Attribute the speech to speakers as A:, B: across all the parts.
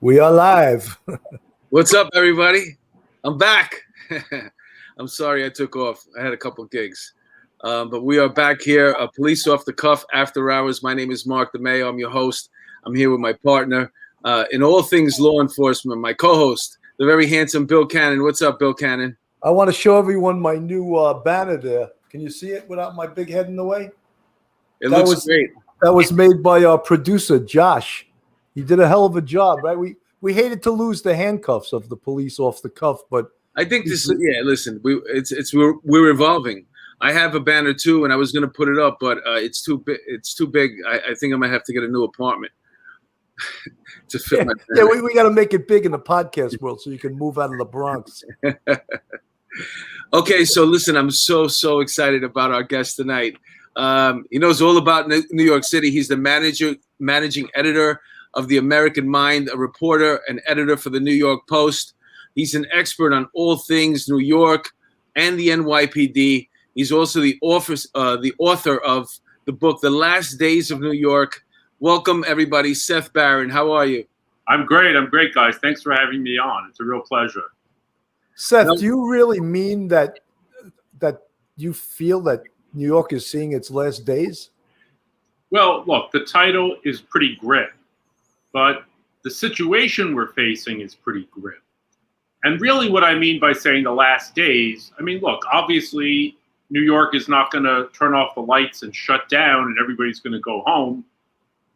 A: We are live.
B: What's up, everybody? I'm back. I'm sorry I took off. I had a couple gigs. But we are back here, Police Off the Cuff After Hours. My name is Mark DeMayo. I'm your host. I'm here with my partner in all things law enforcement, my co-host, the very handsome Bill Cannon. What's up, Bill Cannon?
A: I want to show everyone my new banner there. Can you see it without my big head in the way?
B: It looks great.
A: That was made by our producer, Josh. He did a hell of a job, right? We hated to lose the handcuffs of the Police Off the Cuff, but
B: I think this is, listen, we're evolving. I have a banner too, and I was going to put it up, but it's too big. It's too big. I think I might have to get a new apartment to fit my banner.
A: Yeah, we got to make it big in the podcast world so you can move out of the Bronx.
B: Okay, so listen, I'm so excited about our guest tonight. He knows all about New York City. He's the managing editor of The American Mind, a reporter and editor for the New York Post. He's an expert on all things New York and the NYPD. He's also the author of the book, The Last Days of New York. Welcome, everybody. Seth Barron, how are you?
C: I'm great, guys. Thanks for having me on. It's a real pleasure.
A: Seth, do you really mean that you feel that New York is seeing its last days?
C: Well, look, the title is pretty grim, but the situation we're facing is pretty grim. And really what I mean by saying the last days, I mean, look, obviously New York is not going to turn off the lights and shut down and everybody's going to go home,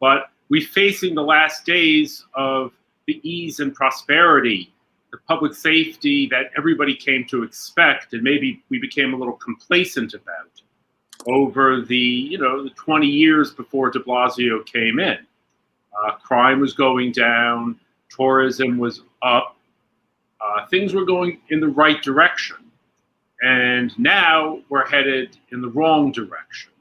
C: but we're facing the last days of the ease and prosperity, the public safety that everybody came to expect and maybe we became a little complacent about over the 20 years before DeBlasio came in. Crime was going down, tourism was up, things were going in the right direction. And now we're headed in the wrong direction.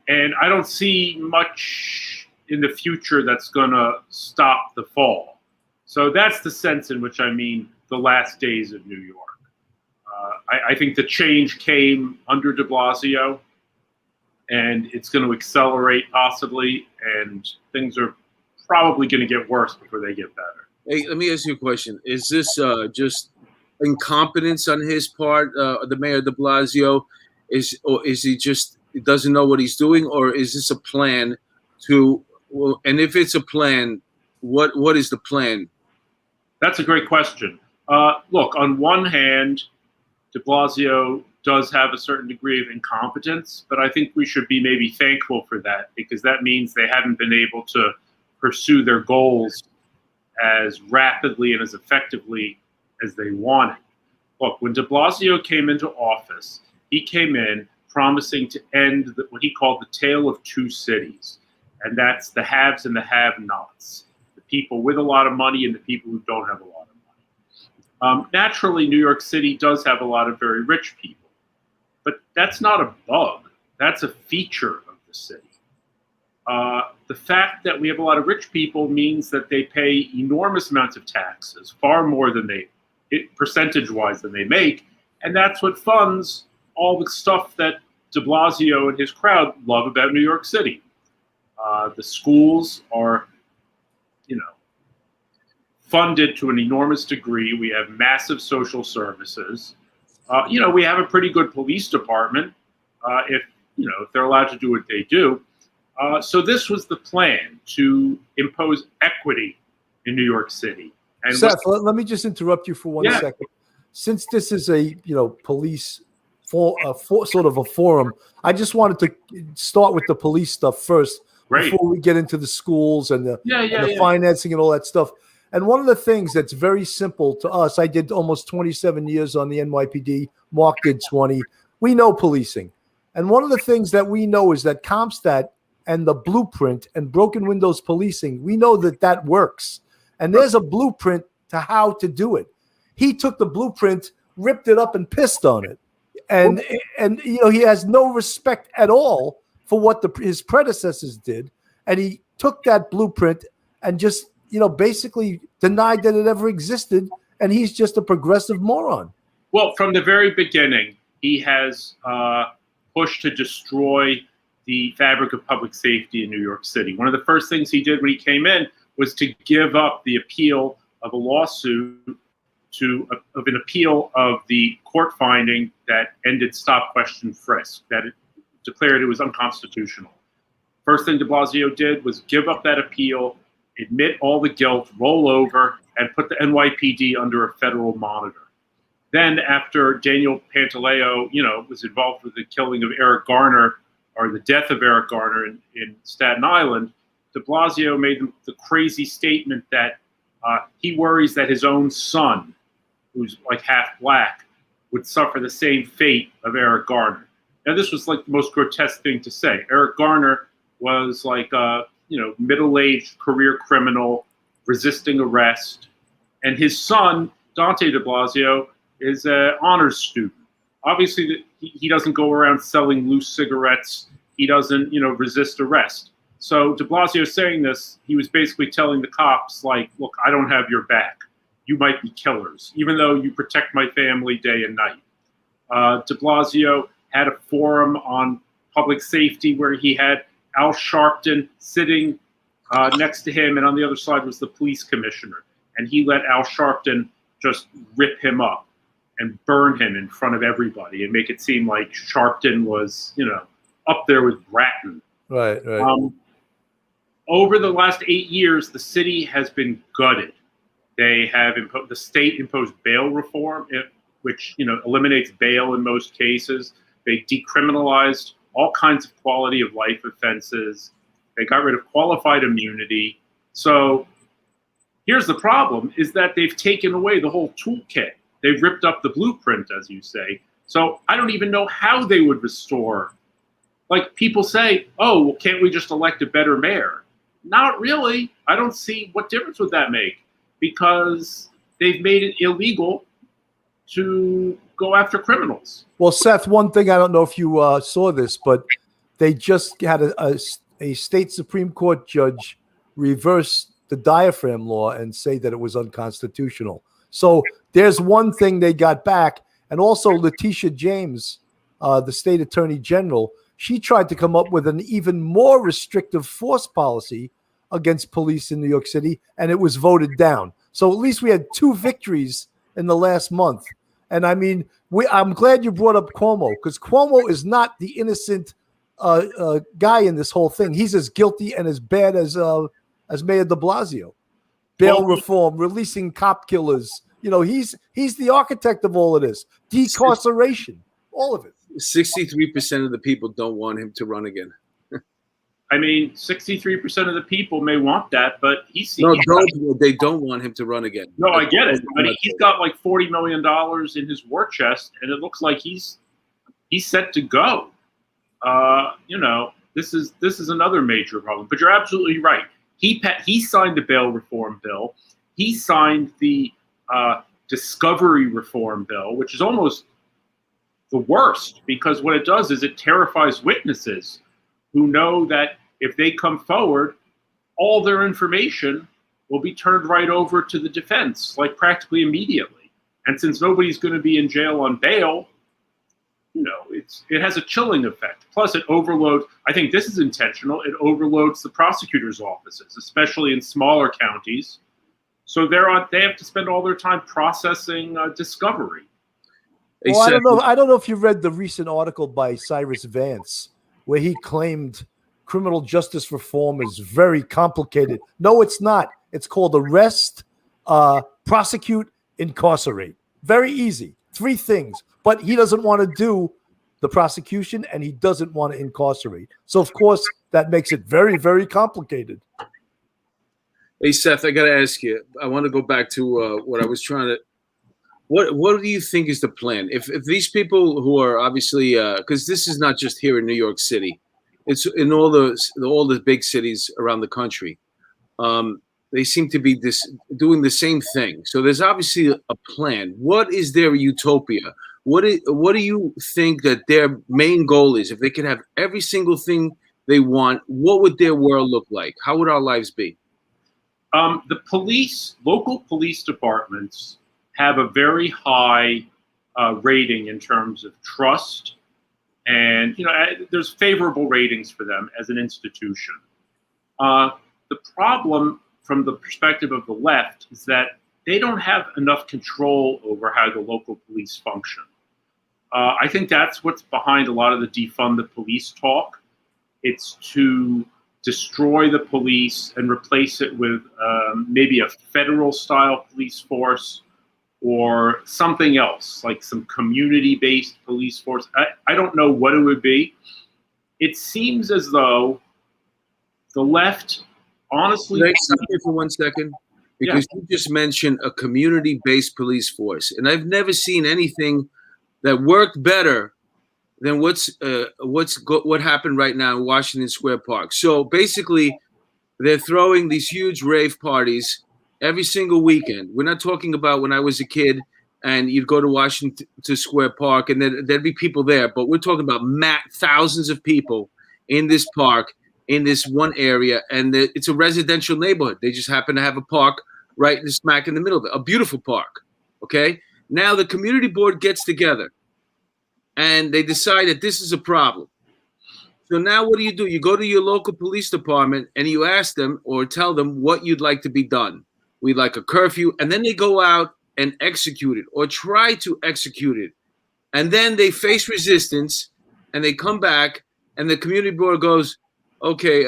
C: And I don't see much in the future that's gonna stop the fall. So that's the sense in which I mean the last days of New York. I think the change came under DeBlasio, and it's going to accelerate possibly, and things are probably going to get worse before they get better.
B: Hey, let me ask you a question. Is this just incompetence on his part, the mayor DeBlasio? Or is he just doesn't know what he's doing, or is this a plan to? Well, and if it's a plan, what is the plan?
C: That's a great question. Look, on one hand, DeBlasio does have a certain degree of incompetence, but I think we should be maybe thankful for that because that means they haven't been able to pursue their goals as rapidly and as effectively as they wanted. Look, when DeBlasio came into office, he came in promising to end what he called the tale of two cities, and that's the haves and the have-nots, the people with a lot of money and the people who don't have a lot of money. Naturally, New York City does have a lot of very rich people, but that's not a bug. That's a feature of the city. The fact that we have a lot of rich people means that they pay enormous amounts of taxes, far more than percentage-wise than they make, and that's what funds all the stuff that DeBlasio and his crowd love about New York City. The schools are, funded to an enormous degree. We have massive social services. We have a pretty good police department if they're allowed to do what they do. So this was the plan, to impose equity in New York City. And
A: Seth, let me just interrupt you for one second. Since this is a police sort of a forum, I just wanted to start with the police stuff first before we get into the schools and the financing and all that stuff. And one of the things that's very simple to us, I did almost 27 years on the NYPD, Mark did 20. We know policing. And one of the things that we know is that CompStat and the blueprint and broken windows policing, we know that works. And there's a blueprint to how to do it. He took the blueprint, ripped it up, and pissed on it. And he has no respect at all for what his predecessors did. And he took that blueprint and just basically denied that it ever existed, and he's just a progressive moron.
C: Well, from the very beginning, he has pushed to destroy the fabric of public safety in New York City. One of the first things he did when he came in was to give up the appeal of a lawsuit of an appeal of the court finding that ended stop, question, frisk, that it declared it was unconstitutional. First thing DeBlasio did was give up that appeal, admit all the guilt, roll over, and put the NYPD under a federal monitor. Then after Daniel Pantaleo, was involved with the killing of Eric Garner, or the death of Eric Garner in Staten Island, DeBlasio made the crazy statement that he worries that his own son, who's like half black, would suffer the same fate of Eric Garner. Now, this was like the most grotesque thing to say. Eric Garner was like a middle-aged career criminal resisting arrest, and his son, Dante DeBlasio, is an honors student. Obviously, he doesn't go around selling loose cigarettes. He doesn't, resist arrest. So DeBlasio saying this, he was basically telling the cops, like, look, I don't have your back. You might be killers, even though you protect my family day and night. DeBlasio had a forum on public safety where he had Al Sharpton sitting next to him, and on the other side was the police commissioner. And he let Al Sharpton just rip him up and burn him in front of everybody and make it seem like Sharpton was, up there with Bratton.
A: Right.
C: Over the last 8 years, the city has been gutted. They have the state imposed bail reform, which eliminates bail in most cases. They decriminalized all kinds of quality of life offenses. They got rid of qualified immunity. So here's the problem: is that they've taken away the whole toolkit. They've ripped up the blueprint, as you say. So I don't even know how they would restore. Like people say, oh, well, can't we just elect a better mayor? Not really. I don't see what difference would that make, because they've made it illegal to go after criminals.
A: Well, Seth, one thing, I don't know if you saw this, but they just had a state Supreme Court judge reverse the diaphragm law and say that it was unconstitutional. So there's one thing they got back. And also Letitia James, the state attorney general, she tried to come up with an even more restrictive force policy against police in New York City, and it was voted down. So at least we had 2 victories in the last month. And I mean, I'm glad you brought up Cuomo, because Cuomo is not the innocent guy in this whole thing. He's as guilty and as bad as Mayor de Blasio. Bail reform, releasing cop killers. He's the architect of all of this. Decarceration, all of it.
B: 63% of the people don't want him to run again.
C: I mean, 63% of the people may want that, but
B: they don't want him to run again.
C: No, I get it, but he's got like $40 million in his war chest, and it looks like he's set to go. This is another major problem. But you're absolutely right. He signed the bail reform bill. He signed the discovery reform bill, which is almost the worst, because what it does is it terrifies witnesses who know that if they come forward, all their information will be turned right over to the defense, like practically immediately. And since nobody's going to be in jail on bail, it has a chilling effect. Plus, it overloads. I think this is intentional. It overloads the prosecutor's offices, especially in smaller counties. So they have to spend all their time processing discovery.
A: Well, I don't know if you read the recent article by Cyrus Vance, where he claimed criminal justice reform is very complicated. No, it's not. It's called arrest, prosecute, incarcerate. Very easy. 3 things. But he doesn't want to do the prosecution, and he doesn't want to incarcerate. So, of course, that makes it very, very complicated.
B: Hey, Seth, I got to ask you. I want to go back to what I was trying to. What do you think is the plan? If these people who are obviously, because this is not just here in New York City, it's in all the big cities around the country. They seem to be doing the same thing. So there's obviously a plan. What is their utopia? What do you think that their main goal is? If they could have every single thing they want, what would their world look like? How would our lives be?
C: The local police departments have a very high rating in terms of trust, and there's favorable ratings for them as an institution. The problem from the perspective of the left is that they don't have enough control over how the local police function. I think that's what's behind a lot of the defund the police talk. It's to destroy the police and replace it with maybe a federal-style police force or something else, like some community-based police force. I don't know what it would be. It seems as though the left, honestly...
B: Can I stop you for 1 second? Because you just mentioned a community-based police force, and I've never seen anything that worked better than what happened right now in Washington Square Park. So basically, they're throwing these huge rave parties every single weekend. We're not talking about when I was a kid and you'd go to Washington Square Park and there'd be people there, but we're talking about thousands of people in this park, in this one area, and it's a residential neighborhood. They just happen to have a park right smack in the middle of it, a beautiful park, okay? Now the community board gets together and they decide that this is a problem. So now what do? You go to your local police department and you ask them or tell them what you'd like to be done. We'd like a curfew, and then they go out and execute it or try to execute it. And then they face resistance and they come back and the community board goes, okay,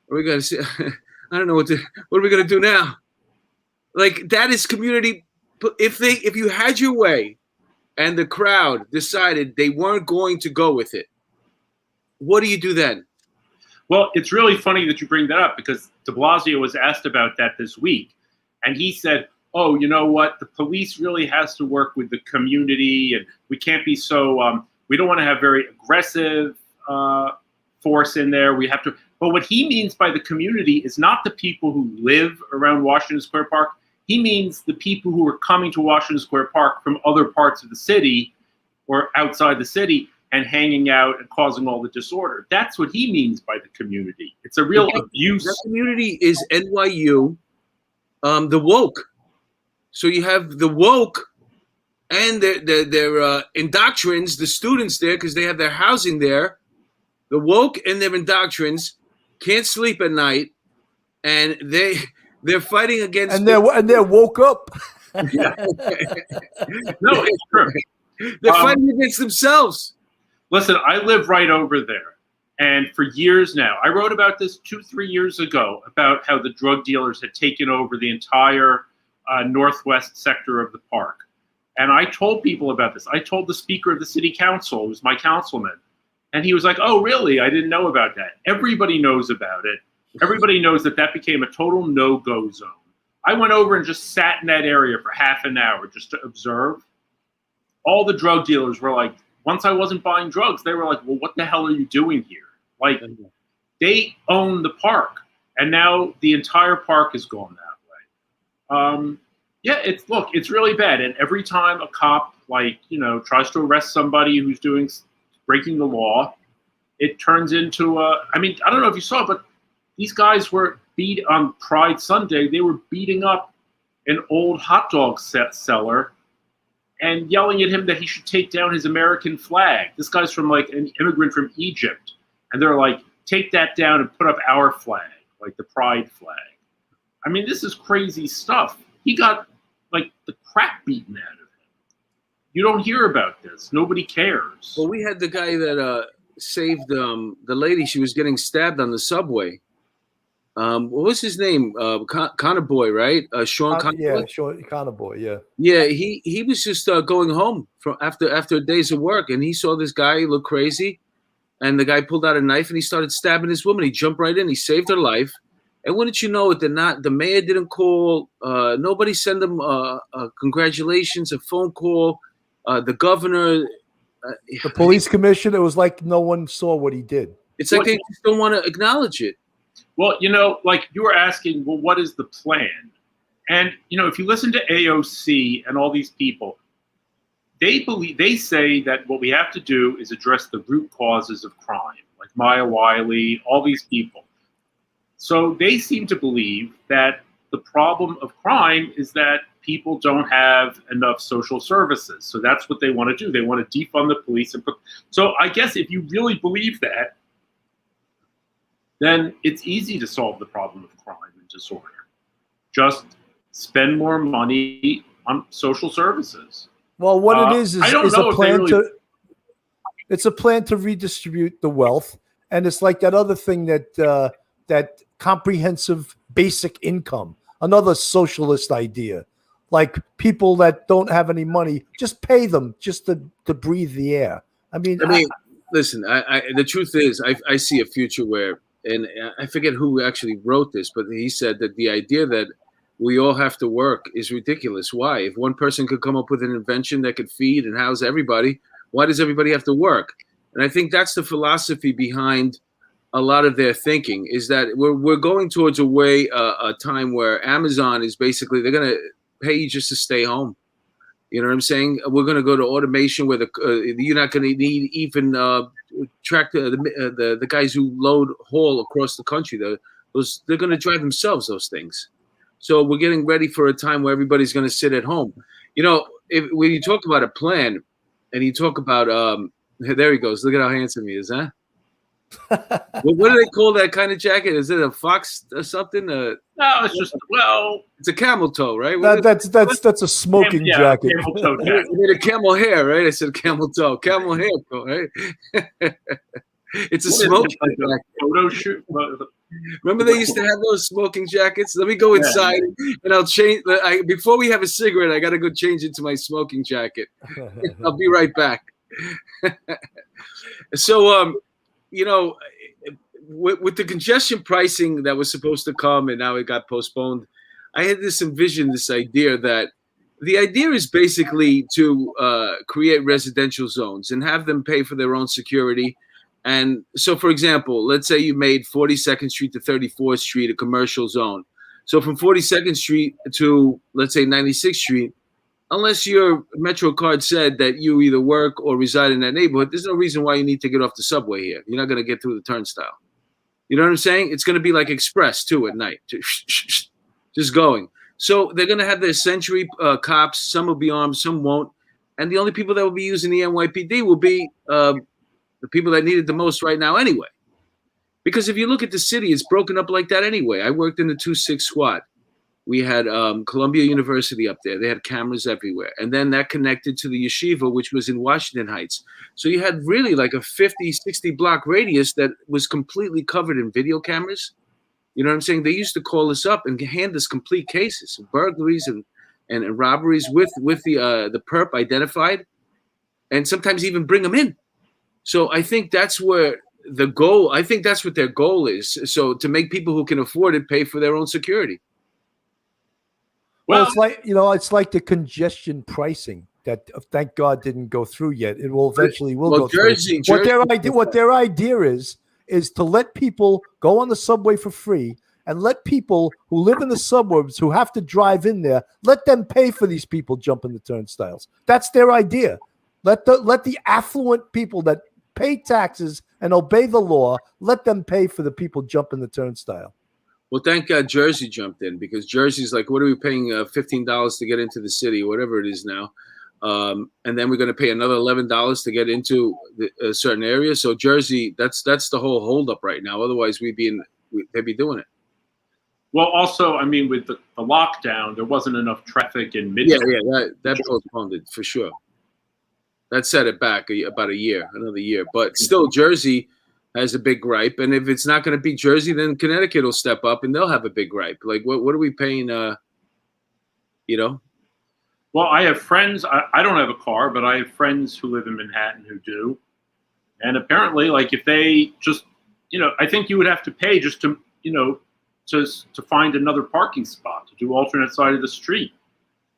B: we're going to see, I don't know what are we going to do now? Like, that is community. If you had your way and the crowd decided they weren't going to go with it, what do you do then?
C: Well, it's really funny that you bring that up because DeBlasio was asked about that this week. And he said, oh, you know what? The police really has to work with the community and we can't be so, we don't want to have very aggressive force in there. We have to, but what he means by the community is not the people who live around Washington Square Park. He means the people who are coming to Washington Square Park from other parts of the city or outside the city and hanging out and causing all the disorder. That's what he means by the community. It's a real abuse.
B: That community is NYU, the woke. So you have the woke and their indoctrines, the students there, because they have their housing there. The woke and their indoctrines can't sleep at night, and they're fighting against.
A: And they're woke up.
C: No, it's true.
B: They're fighting against themselves.
C: Listen, I live right over there. And for years now, I wrote about this 2-3 years ago about how the drug dealers had taken over the entire northwest sector of the park. And I told people about this. I told the speaker of the city council, who was my councilman. And he was like, oh, really? I didn't know about that. Everybody knows about it. Everybody knows that became a total no-go zone. I went over and just sat in that area for half an hour just to observe. All the drug dealers were like, once I wasn't buying drugs, they were like, well, what the hell are you doing here? Like, they own the park. And now the entire park is going that way. Yeah, it's really bad. And every time a cop, tries to arrest somebody who's breaking the law, it turns into I don't know if you saw it, but these guys were beat on Pride Sunday. They were beating up an old hot dog seller and yelling at him that he should take down his American flag. This guy's from an immigrant from Egypt. And they're like, take that down and put up our flag, like the Pride flag. I mean, this is crazy stuff. He got the crap beaten out of him. You don't hear about this. Nobody cares.
B: Well, we had the guy that saved the lady. She was getting stabbed on the subway. What was his name? Connor Boy, right? Sean Connor.
A: Yeah, Sean Connor Boy. Yeah.
B: Yeah, he was just going home from after days of work, and he saw this guy look crazy, and the guy pulled out a knife and he started stabbing this woman. He jumped right in. He saved her life, and wouldn't you know it? The mayor didn't call. Nobody sent him congratulations, a phone call. The governor,
A: the police commissioner. It was like no one saw what he did.
B: It's like they just don't want to acknowledge it.
C: Well, you were asking, well, what is the plan? And, if you listen to AOC and all these people, they say that what we have to do is address the root causes of crime, like Maya Wiley, all these people. So they seem to believe that the problem of crime is that people don't have enough social services. So that's what they want to do. They want to defund the police. So I guess if you really believe that, then it's easy to solve the problem of crime and disorder. just spend more money on social services.
A: Well, what it is
C: I don't
A: is
C: know
A: a
C: if they
A: plan
C: really-
A: to. It's a plan to redistribute the wealth, and it's like that other thing that that comprehensive basic income, another socialist idea. Like people that don't have any money, just pay them just to breathe the air. I mean,
B: listen. The truth is, I see a future where, and I forget who actually wrote this, but he said that the idea that we all have to work is ridiculous. Why? If one person could come up with an invention that could feed and house everybody, why does everybody have to work? And I think that's the philosophy behind a lot of their thinking, is that we're going towards a time where Amazon is basically, they're going to pay you just to stay home. You know what I'm saying? We're going to go to automation where you're not going to need even track the guys who haul across the country. They're going to drive themselves, those things. So we're getting ready for a time where everybody's going to sit at home. You know, when you talk about a plan and you talk about, there he goes. Look at how handsome he is, huh? What do they call that kind of jacket? Is it a fox or something?
C: No, it's just,
B: it's a camel toe, right?
A: That's a smoking jacket.
C: Camel toe jacket.
B: You made a camel hair, right? I said camel toe, camel hair, right? It's a smoking jacket.
C: Photo shoot.
B: Remember they used to have those smoking jackets? Let me go inside and I'll change. Before we have a cigarette, I got to go change into my smoking jacket. I'll be right back. So, you know, with the congestion pricing that was supposed to come and now it got postponed, I had this idea that the idea is basically to create residential zones and have them pay for their own security. And so, for example, let's say you made 42nd Street to 34th Street a commercial zone. So from 42nd Street to, let's say, 96th Street, unless your MetroCard said that you either work or reside in that neighborhood, there's no reason why you need to get off the subway here. You're not going to get through the turnstile. You know what I'm saying? It's going to be like express, too, at night. Just going. So they're going to have their Century cops. Some will be armed, some won't. And the only people that will be using the NYPD will be the people that need it the most right now anyway. Because if you look at the city, it's broken up like that anyway. I worked in the 2-6 squad. We had Columbia University up there. They had cameras everywhere. And then that connected to the yeshiva, which was in Washington Heights. So you had really like a 50, 60 block radius that was completely covered in video cameras. You know what I'm saying? They used to call us up and hand us complete cases of burglaries and robberies with the perp identified, and sometimes even bring them in. So I think that's where I think that's what their goal is. So to make people who can afford it pay for their own security.
A: Well, it's like the congestion pricing that, thank God, didn't go through yet. It will eventually go
B: Jersey,
A: through. What their idea is to let people go on the subway for free and let people who live in the suburbs who have to drive in there, let them pay for these people jumping the turnstiles. That's their idea. Let the affluent people that pay taxes and obey the law, let them pay for the people jumping the turnstile.
B: Well, thank God Jersey jumped in, because Jersey's like, what are we paying $15 to get into the city, or whatever it is now? And then we're going to pay another $11 to get into a certain area. So Jersey, that's the whole holdup right now. Otherwise, they'd be doing it.
C: Well, also, I mean, with the lockdown, there wasn't enough traffic in Midtown.
B: Yeah, that postponed it for sure. That set it back about another year. But still, Jersey has a big gripe. And if it's not going to be Jersey, then Connecticut will step up and they'll have a big gripe. Like, what are we paying, you know?
C: Well, I have friends. I don't have a car, but I have friends who live in Manhattan who do. And apparently, like, if they just, I think you would have to pay just to, to find another parking spot, to do alternate side of the street.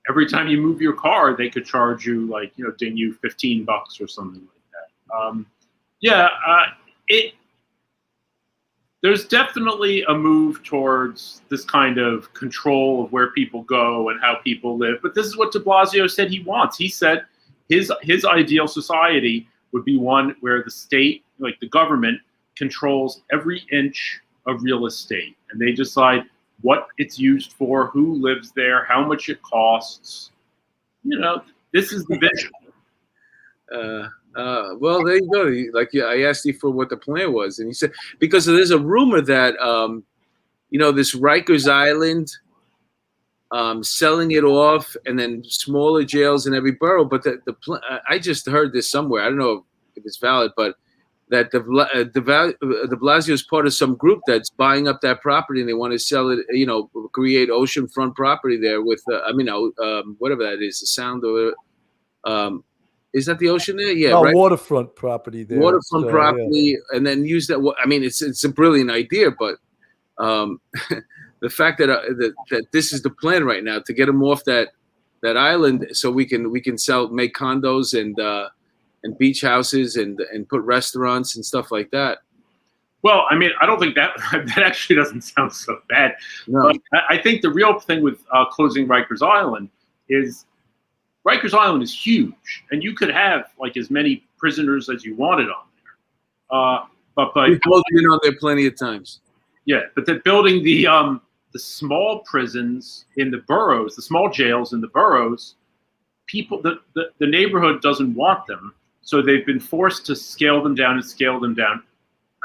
C: Every time you move your car, they could charge you, like, ding you $15 or something like that. There's definitely a move towards this kind of control of where people go and how people live. But this is what DeBlasio said he wants. He said his ideal society would be one where the state, like the government, controls every inch of real estate. And they decide what it's used for, who lives there, how much it costs. This is the vision.
B: Well, there you go. Like, I asked you for what the plan was, and he said, because there's a rumor that, this Rikers Island selling it off, and then smaller jails in every borough. But I just heard this somewhere. I don't know if it's valid, but that DeBlasios is part of some group that's buying up that property, and they want to sell it. Create oceanfront property there with whatever that is, the sound of it. Is that the ocean there? Yeah, right.
A: Waterfront property there.
B: Waterfront property, yeah. And then use that. I mean, it's a brilliant idea, but the fact that this is the plan right now to get them off that island, so we can make condos and beach houses and put restaurants and stuff like that.
C: Well, I mean, I don't think that actually doesn't sound so bad.
B: No.
C: But I think the real thing with closing Rikers Island is Rikers Island is huge, and you could have like as many prisoners as you wanted on there. But
B: we've both been on there plenty of times.
C: Yeah, but that building the small prisons in the boroughs, the small jails in the boroughs, the neighborhood doesn't want them, so they've been forced to scale them down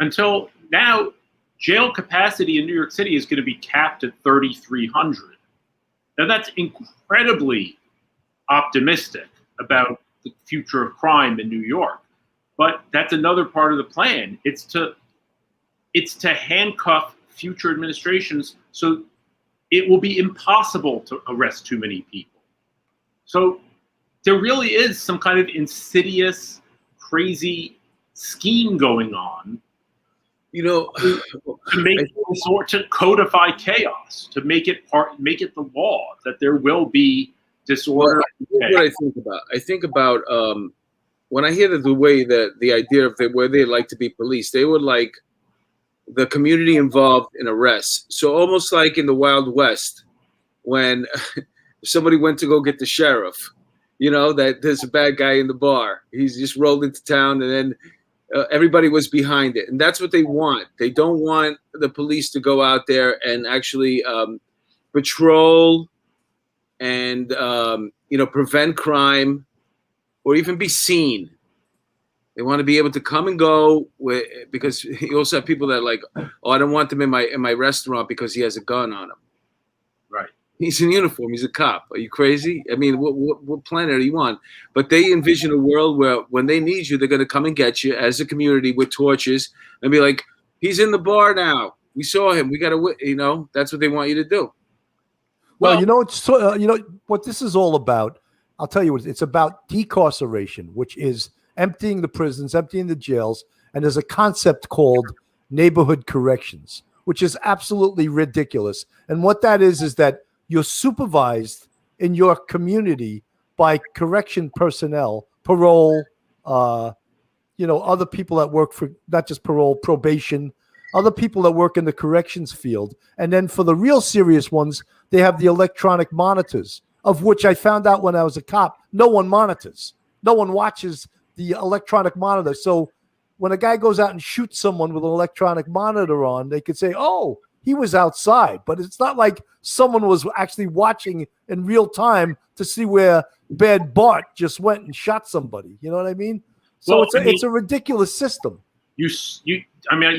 C: until now. Jail capacity in New York City is going to be capped at 3,300. Now that's incredibly optimistic about the future of crime in New York, but that's another part of the plan. It's to handcuff future administrations so it will be impossible to arrest too many people. So there really is some kind of insidious, crazy scheme going on, to codify chaos, to make it the law that there will be disorder.
B: Well, what I think about when I hear the way that the idea of where they like to be policed, they would like the community involved in arrests. So almost like in the Wild West, when somebody went to go get the sheriff, that there's a bad guy in the bar. He's just rolled into town, and then everybody was behind it. And that's what they want. They don't want the police to go out there and actually patrol and prevent crime or even be seen. They want to be able to come and go because you also have people that are like, oh, I don't want them in my restaurant because he has a gun on him.
C: Right.
B: He's in uniform. He's a cop. Are you crazy? I mean, what planet are you on? But they envision a world where when they need you, they're going to come and get you as a community with torches and be like, he's in the bar now. We saw him. We got to, that's what they want you to do.
A: Well, what this is all about. I'll tell you what it's about: decarceration, which is emptying the prisons, emptying the jails, and there's a concept called neighborhood corrections, which is absolutely ridiculous. And what that is that you're supervised in your community by correction personnel, parole, other people that work for not just parole, probation, other people that work in the corrections field. And then for the real serious ones, they have the electronic monitors, of which I found out when I was a cop, no one monitors. No one watches the electronic monitor. So when a guy goes out and shoots someone with an electronic monitor on, they could say, oh, he was outside. But it's not like someone was actually watching in real time to see where Bad Bart just went and shot somebody. You know what I mean? So it's a ridiculous system.
C: You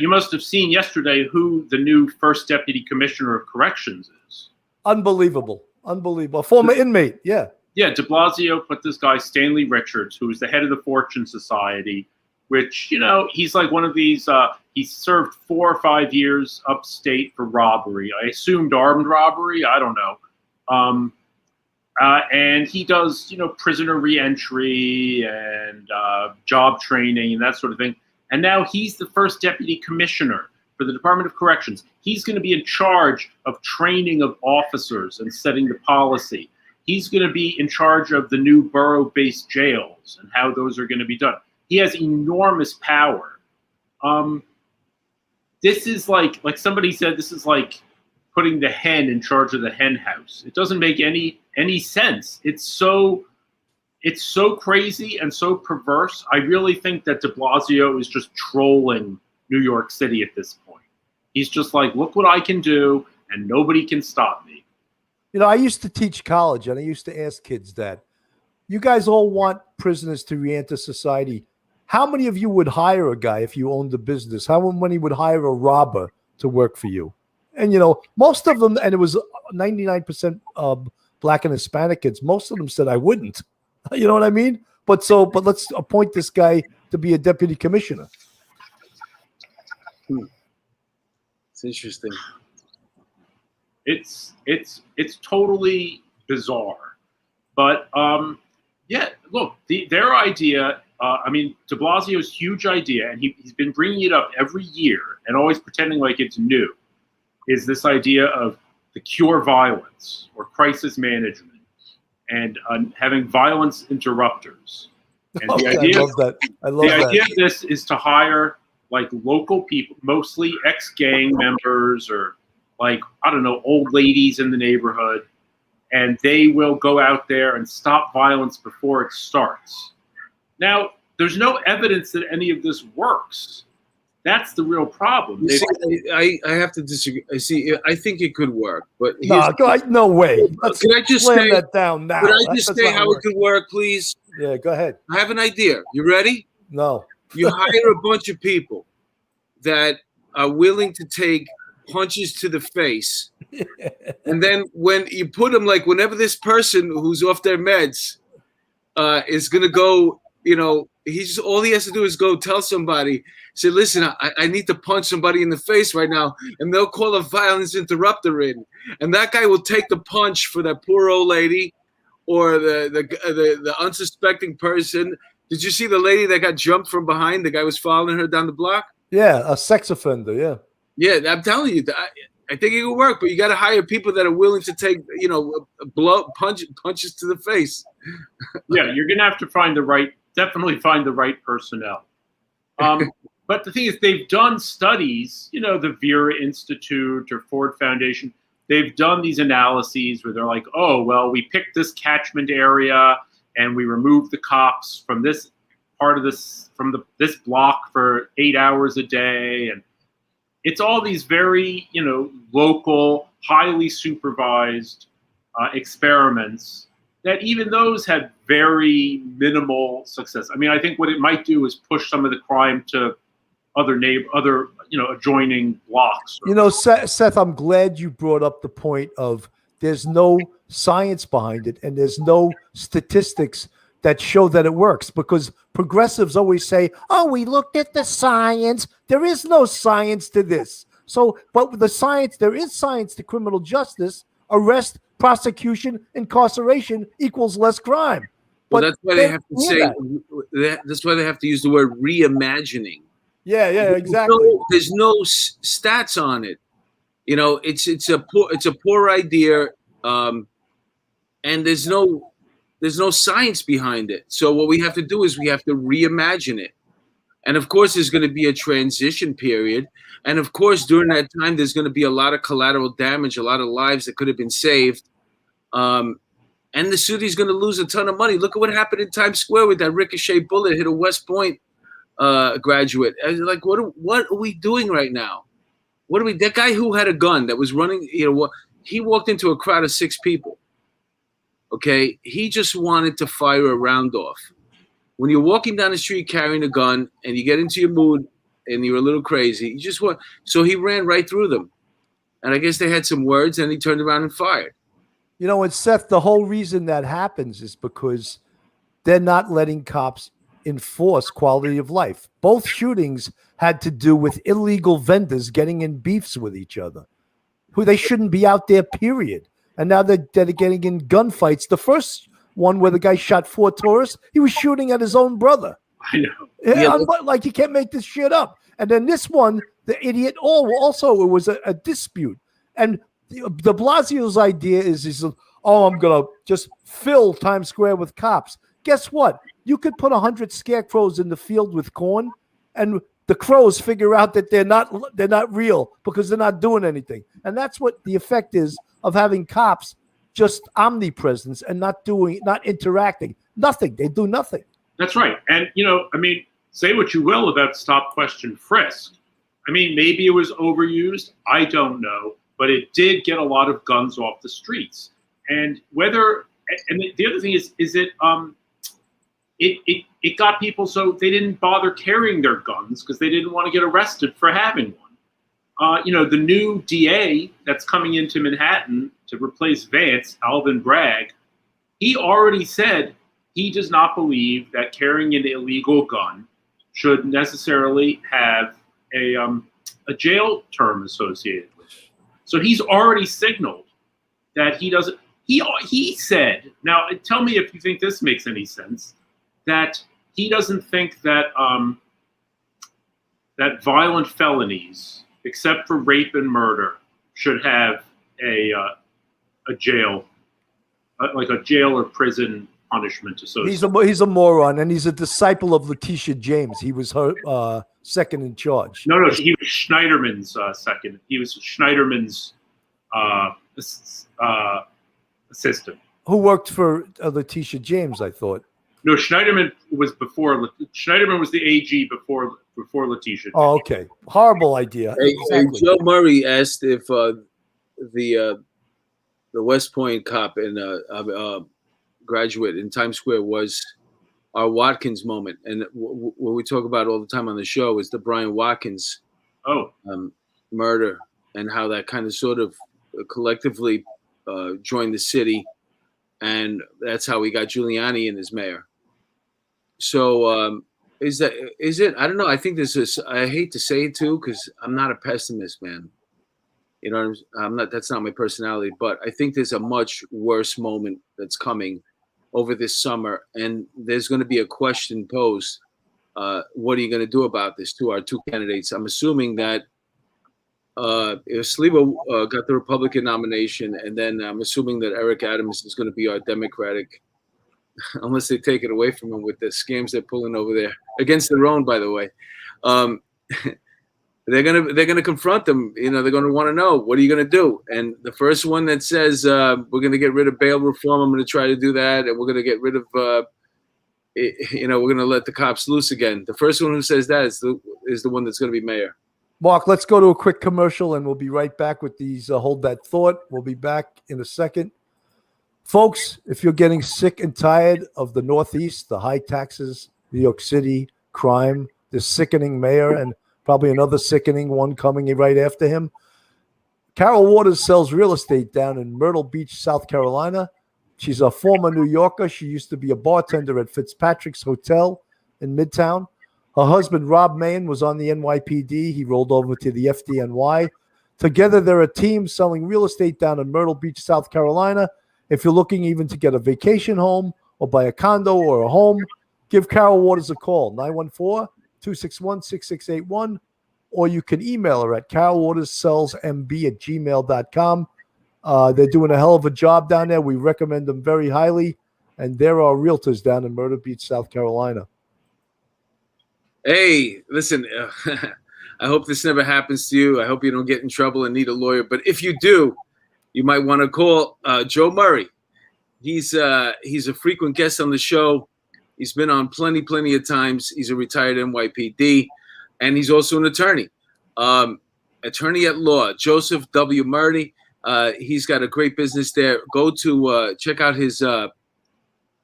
C: must have seen yesterday who the new first deputy commissioner of corrections is.
A: Unbelievable. Former inmate. Yeah.
C: Yeah, DeBlasio put this guy, Stanley Richards, who was the head of the Fortune Society, which, he's like one of these, he served 4 or 5 years upstate for robbery. I assumed armed robbery. I don't know. And he does, prisoner reentry and job training and that sort of thing. And now he's the first deputy commissioner for the Department of Corrections. He's going to be in charge of training of officers and setting the policy. He's going to be in charge of the new borough-based jails and how those are going to be done. He has enormous power. This is like somebody said, this is like putting the hen in charge of the hen house. It doesn't make any sense. It's so crazy and so perverse. I really think that DeBlasio is just trolling New York City at this point. He's just like, look what I can do, and nobody can stop me.
A: I used to teach college, and I used to ask kids that. You guys all want prisoners to re-enter society. How many of you would hire a guy if you owned a business? How many would hire a robber to work for you? And most of them, and it was 99% Black and Hispanic kids. Most of them said I wouldn't. You know what I mean? But let's appoint this guy to be a deputy commissioner.
B: It's interesting.
C: It's totally bizarre, but yeah. Look, their idea. I mean, DeBlasio's huge idea, and he's been bringing it up every year and always pretending like it's new, is this idea of the cure violence or crisis management and having violence interrupters. And the idea,
A: I love that.
C: The idea of this is to hire like local people, mostly ex-gang members or like, I don't know, old ladies in the neighborhood, and they will go out there and stop violence before it starts. Now, there's no evidence that any of this works. That's the real problem.
B: I have to disagree. I think it could work, but
A: no way.
B: Can I just
A: say that down now?
B: Could I just say how it could work, please?
A: Yeah, go ahead.
B: I have an idea. You ready?
A: No.
B: You hire a bunch of people that are willing to take punches to the face, and then when you put them, like whenever this person who's off their meds is gonna go, all he has to do is go tell somebody, say, listen, I need to punch somebody in the face right now, and they'll call a violence interrupter in, and that guy will take the punch for that poor old lady or the unsuspecting person. Did you see the lady that got jumped from behind? The guy was following her down the block. Yeah,
A: a sex offender. Yeah.
B: Yeah, I'm telling you, I think it could work, but you got to hire people that are willing to take, punches to the face.
C: Yeah, you're gonna have to definitely find the right personnel. But the thing is, they've done studies, the Vera Institute or Ford Foundation. They've done these analyses where they're like, oh, well, we picked this catchment area and we removed the cops from this part of this block for 8 hours a day, and it's all these very, local, highly supervised experiments that even those had very minimal success. I mean, I think what it might do is push some of the crime to other adjoining blocks.
A: Seth, I'm glad you brought up the point of there's no science behind it and there's no statistics that show that it works, because progressives always say, oh, we looked at the science. There is no science to this. So, but there is science to criminal justice. Arrest, prosecution, incarceration equals less crime.
B: But that's why they have to say, that's why they have to use the word reimagining.
A: Yeah, exactly.
B: There's no stats on it. It's a poor idea, and there's no science behind it. So what we have to do is we have to reimagine it. And of course, there's going to be a transition period. And of course, during that time, there's going to be a lot of collateral damage, a lot of lives that could have been saved. And the city's going to lose a ton of money. Look at what happened in Times Square with that ricochet bullet hit a West Point graduate. Like, what are we doing right now? That guy who had a gun that was running, he walked into a crowd of 6 people. Okay, he just wanted to fire a round off. When you're walking down the street carrying a gun and you get into your mood and you're a little crazy, so he ran right through them. And I guess they had some words and he turned around and fired.
A: And Seth, the whole reason that happens is because they're not letting cops enforce quality of life. Both shootings had to do with illegal vendors getting in beefs with each other, who they shouldn't be out there, period. And now they're getting in gunfights. The first one where the guy shot 4 tourists, he was shooting at his own brother.
C: I know.
A: Yeah, like, you can't make this shit up. And then this one, the idiot, also it was a dispute. And DeBlasio's idea is I'm going to just fill Times Square with cops. Guess what? You could put 100 scarecrows in the field with corn, and the crows figure out that they're not real because they're not doing anything. And that's what the effect is of having cops just omnipresence and not interacting. Nothing. They do nothing.
C: That's right. And, say what you will about stop, question, frisk. I mean, maybe it was overused. I don't know. But it did get a lot of guns off the streets. And the other thing is it got people so they didn't bother carrying their guns because they didn't want to get arrested for having one. the new DA that's coming into Manhattan to replace Vance, Alvin Bragg, he already said he does not believe that carrying an illegal gun should necessarily have a jail term associated with it. So he's already signaled that he doesn't. He said, now tell me if you think this makes any sense, that he doesn't think that that violent felonies, except for rape and murder, should have a jail, like a jail or prison punishment associated.
A: He's a moron, and he's a disciple of Letitia James. He was her second in charge.
C: No, he was Schneiderman's second. He was Schneiderman's assistant.
A: Who worked for Letitia James, I thought.
C: No, Schneiderman was before. Schneiderman was the AG before Letitia.
A: Oh, okay. Horrible idea.
B: Exactly. Joe Murray asked if the West Point cop and graduate in Times Square was our Watkins moment, and what we talk about all the time on the show is the Brian Watkins murder, and how that kind of sort of collectively joined the city, and that's how we got Giuliani in as mayor. So is it? I don't know. I think this is. I hate to say it too, because I'm not a pessimist, man. You know, I'm not. That's not my personality. But I think there's a much worse moment that's coming over this summer, and there's going to be a question posed. What are you going to do about this to our two candidates? I'm assuming that if Sliwa got the Republican nomination, and then I'm assuming that Eric Adams is going to be our Democratic. Unless they take it away from him with the scams they're pulling over there against their own, by the way, they're gonna confront them. You know, they're gonna want to know, what are you gonna do? And the first one that says we're gonna get rid of bail reform, I'm gonna try to do that, and we're gonna get rid of, we're gonna let the cops loose again. The first one who says that is the one that's gonna be mayor.
A: Mark, let's go to a quick commercial, and we'll be right back with these. Hold that thought. We'll be back in a second. Folks, if you're getting sick and tired of the Northeast, the high taxes, New York City, crime, the sickening mayor, and probably another sickening one coming right after him, Carol Waters sells real estate down in Myrtle Beach, South Carolina. She's a former New Yorker. She used to be a bartender at Fitzpatrick's Hotel in Midtown. Her husband, Rob Main, was on the NYPD. He rolled over to the FDNY. Together, they're a team selling real estate down in Myrtle Beach, South Carolina. If you're looking even to get a vacation home or buy a condo or a home, give Carol Waters a call, 914-261-6681, or you can email her at carolwaterssellsmb@gmail.com. They're doing a hell of a job down there. We recommend them very highly, and there are realtors down in Myrtle Beach, South Carolina.
B: Hey, listen, I hope this never happens to you. I hope you don't get in trouble and need a lawyer, but if you do, you might want to call Joe Murray. He's a frequent guest on the show. He's been on plenty of times. He's a retired NYPD, and he's also an attorney. Attorney at law, Joseph W. Murray. He's got a great business there. Go to check out his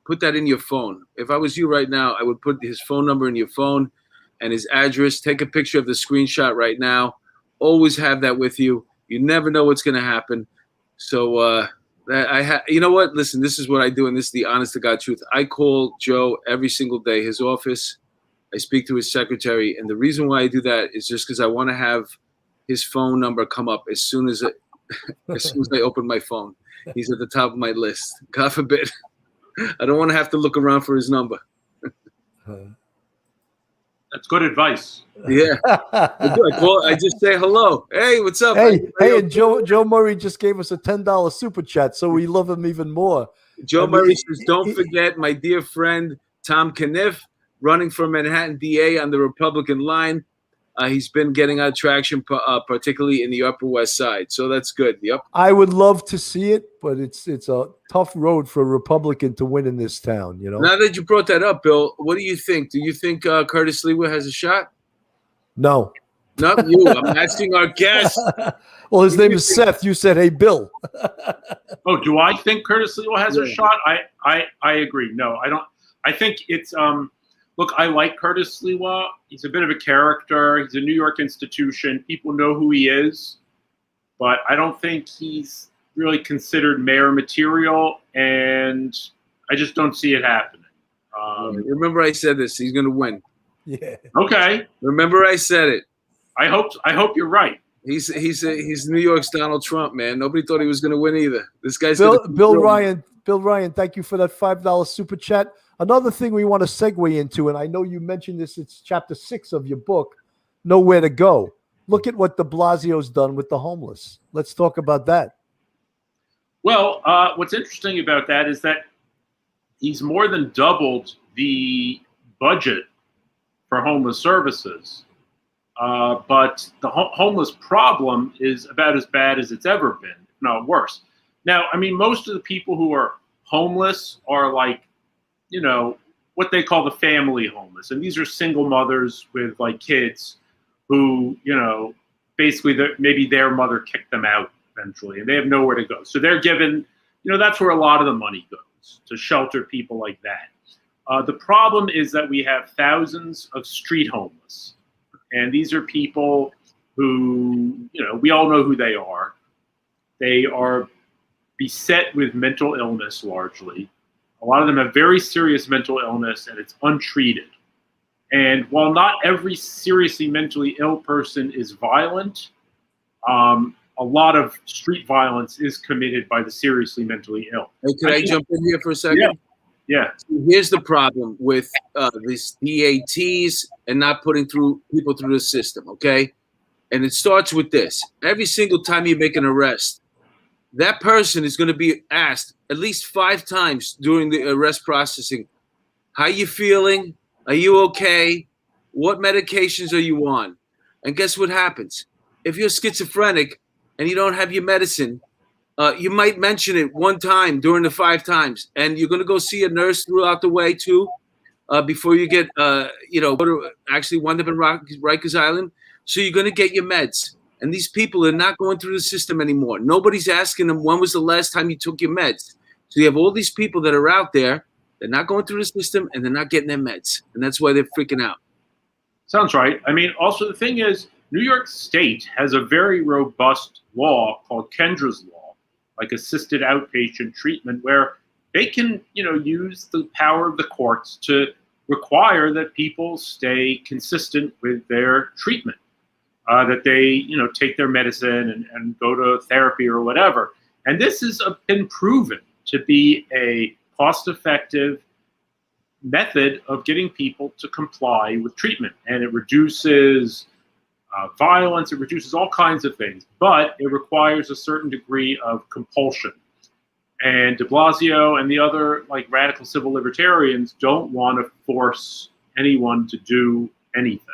B: put that in your phone. If I was you right now, I would put his phone number in your phone and his address. Take a picture of the screenshot right now. Always have that with you. You never know what's going to happen. So you know what? Listen, this is what I do, and this is the honest to God truth. I call Joe every single day, his office. I speak to his secretary, and the reason why I do that is just because I want to have his phone number come up as soon as I open my phone. He's at the top of my list. God forbid. I don't want to have to look around for his number.
C: That's good advice.
B: Yeah. I just say hello. Hey, what's up?
A: Hey, and Joe Murray just gave us a $10 super chat, so we love him even more.
B: Joe Murray says, don't forget my dear friend Tom Caniff, running for Manhattan DA on the Republican line. He's been getting out traction, particularly in the Upper West Side. So that's good. Yep.
A: I would love to see it, but it's a tough road for a Republican to win in this town. You know.
B: Now that you brought that up, Bill, what do you think? Do you think Curtis Lewa has a shot?
A: No.
B: Not you. I'm asking our guest.
A: Well, his name is Seth. You said, hey, Bill.
C: Oh, do I think Curtis Lewa has a shot? I agree. No, I don't. I think it's look, I like Curtis Lewa. He's a bit of a character. He's a New York institution. People know who he is, but I don't think he's really considered mayor material, and I just don't see it happening.
B: Remember I said this. He's going to win.
A: Yeah.
C: Okay.
B: Remember I said it.
C: I hope you're right.
B: He's New York's Donald Trump, man. Nobody thought he was going to win either. This guy's
A: Bill Ryan, thank you for that $5 super chat. Another thing we want to segue into, and I know you mentioned this, it's chapter 6 of your book, Nowhere to Go. Look at what DeBlasio's done with the homeless. Let's talk about that.
C: Well, what's interesting about that is that he's more than doubled the budget for homeless services. But the homeless problem is about as bad as it's ever been, if not worse. Now, I mean, most of the people who are homeless are like, what they call the family homeless. And these are single mothers with like kids who, basically maybe their mother kicked them out eventually and they have nowhere to go. So they're given, that's where a lot of the money goes, to shelter people like that. The problem is that we have thousands of street homeless. And these are people who, we all know who they are. They are beset with mental illness largely. A lot of them have very serious mental illness and it's untreated. And while not every seriously mentally ill person is violent, a lot of street violence is committed by the seriously mentally ill.
B: Hey, could I jump in here for a second?
C: Yeah.
B: So here's the problem with these DATs and not putting people through the system, okay? And it starts with this. Every single time you make an arrest, that person is going to be asked at least 5 times during the arrest processing, how you feeling? Are you okay? What medications are you on? And guess what happens? If you're schizophrenic and you don't have your medicine, you might mention it 1 time during the 5 times, and you're going to go see a nurse throughout the way too, before you get, go to actually wind up in Rikers Island. So you're going to get your meds. And these people are not going through the system anymore. Nobody's asking them, when was the last time you took your meds? So you have all these people that are out there, they're not going through the system, and they're not getting their meds. And that's why they're freaking out.
C: Sounds right. I mean, also the thing is, New York State has a very robust law called Kendra's Law, like assisted outpatient treatment, where they can, use the power of the courts to require that people stay consistent with their treatment, that they, take their medicine and go to therapy or whatever. And this has been proven to be a cost-effective method of getting people to comply with treatment. And it reduces violence, it reduces all kinds of things, but it requires a certain degree of compulsion. And DeBlasio and the other radical civil libertarians don't want to force anyone to do anything.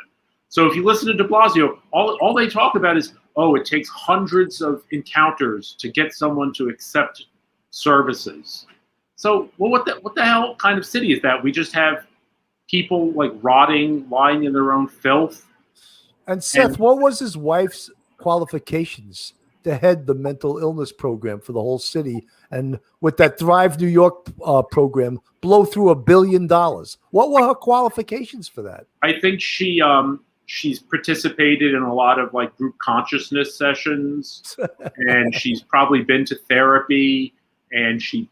C: So if you listen to DeBlasio, all they talk about is, it takes hundreds of encounters to get someone to accept services. So, what the hell kind of city is that? We just have people rotting, lying in their own filth.
A: And Seth, what was his wife's qualifications to head the mental illness program for the whole city? And with that Thrive New York program, blow through $1 billion. What were her qualifications for that?
C: I think she's participated in a lot of group consciousness sessions, and she's probably been to therapy, and she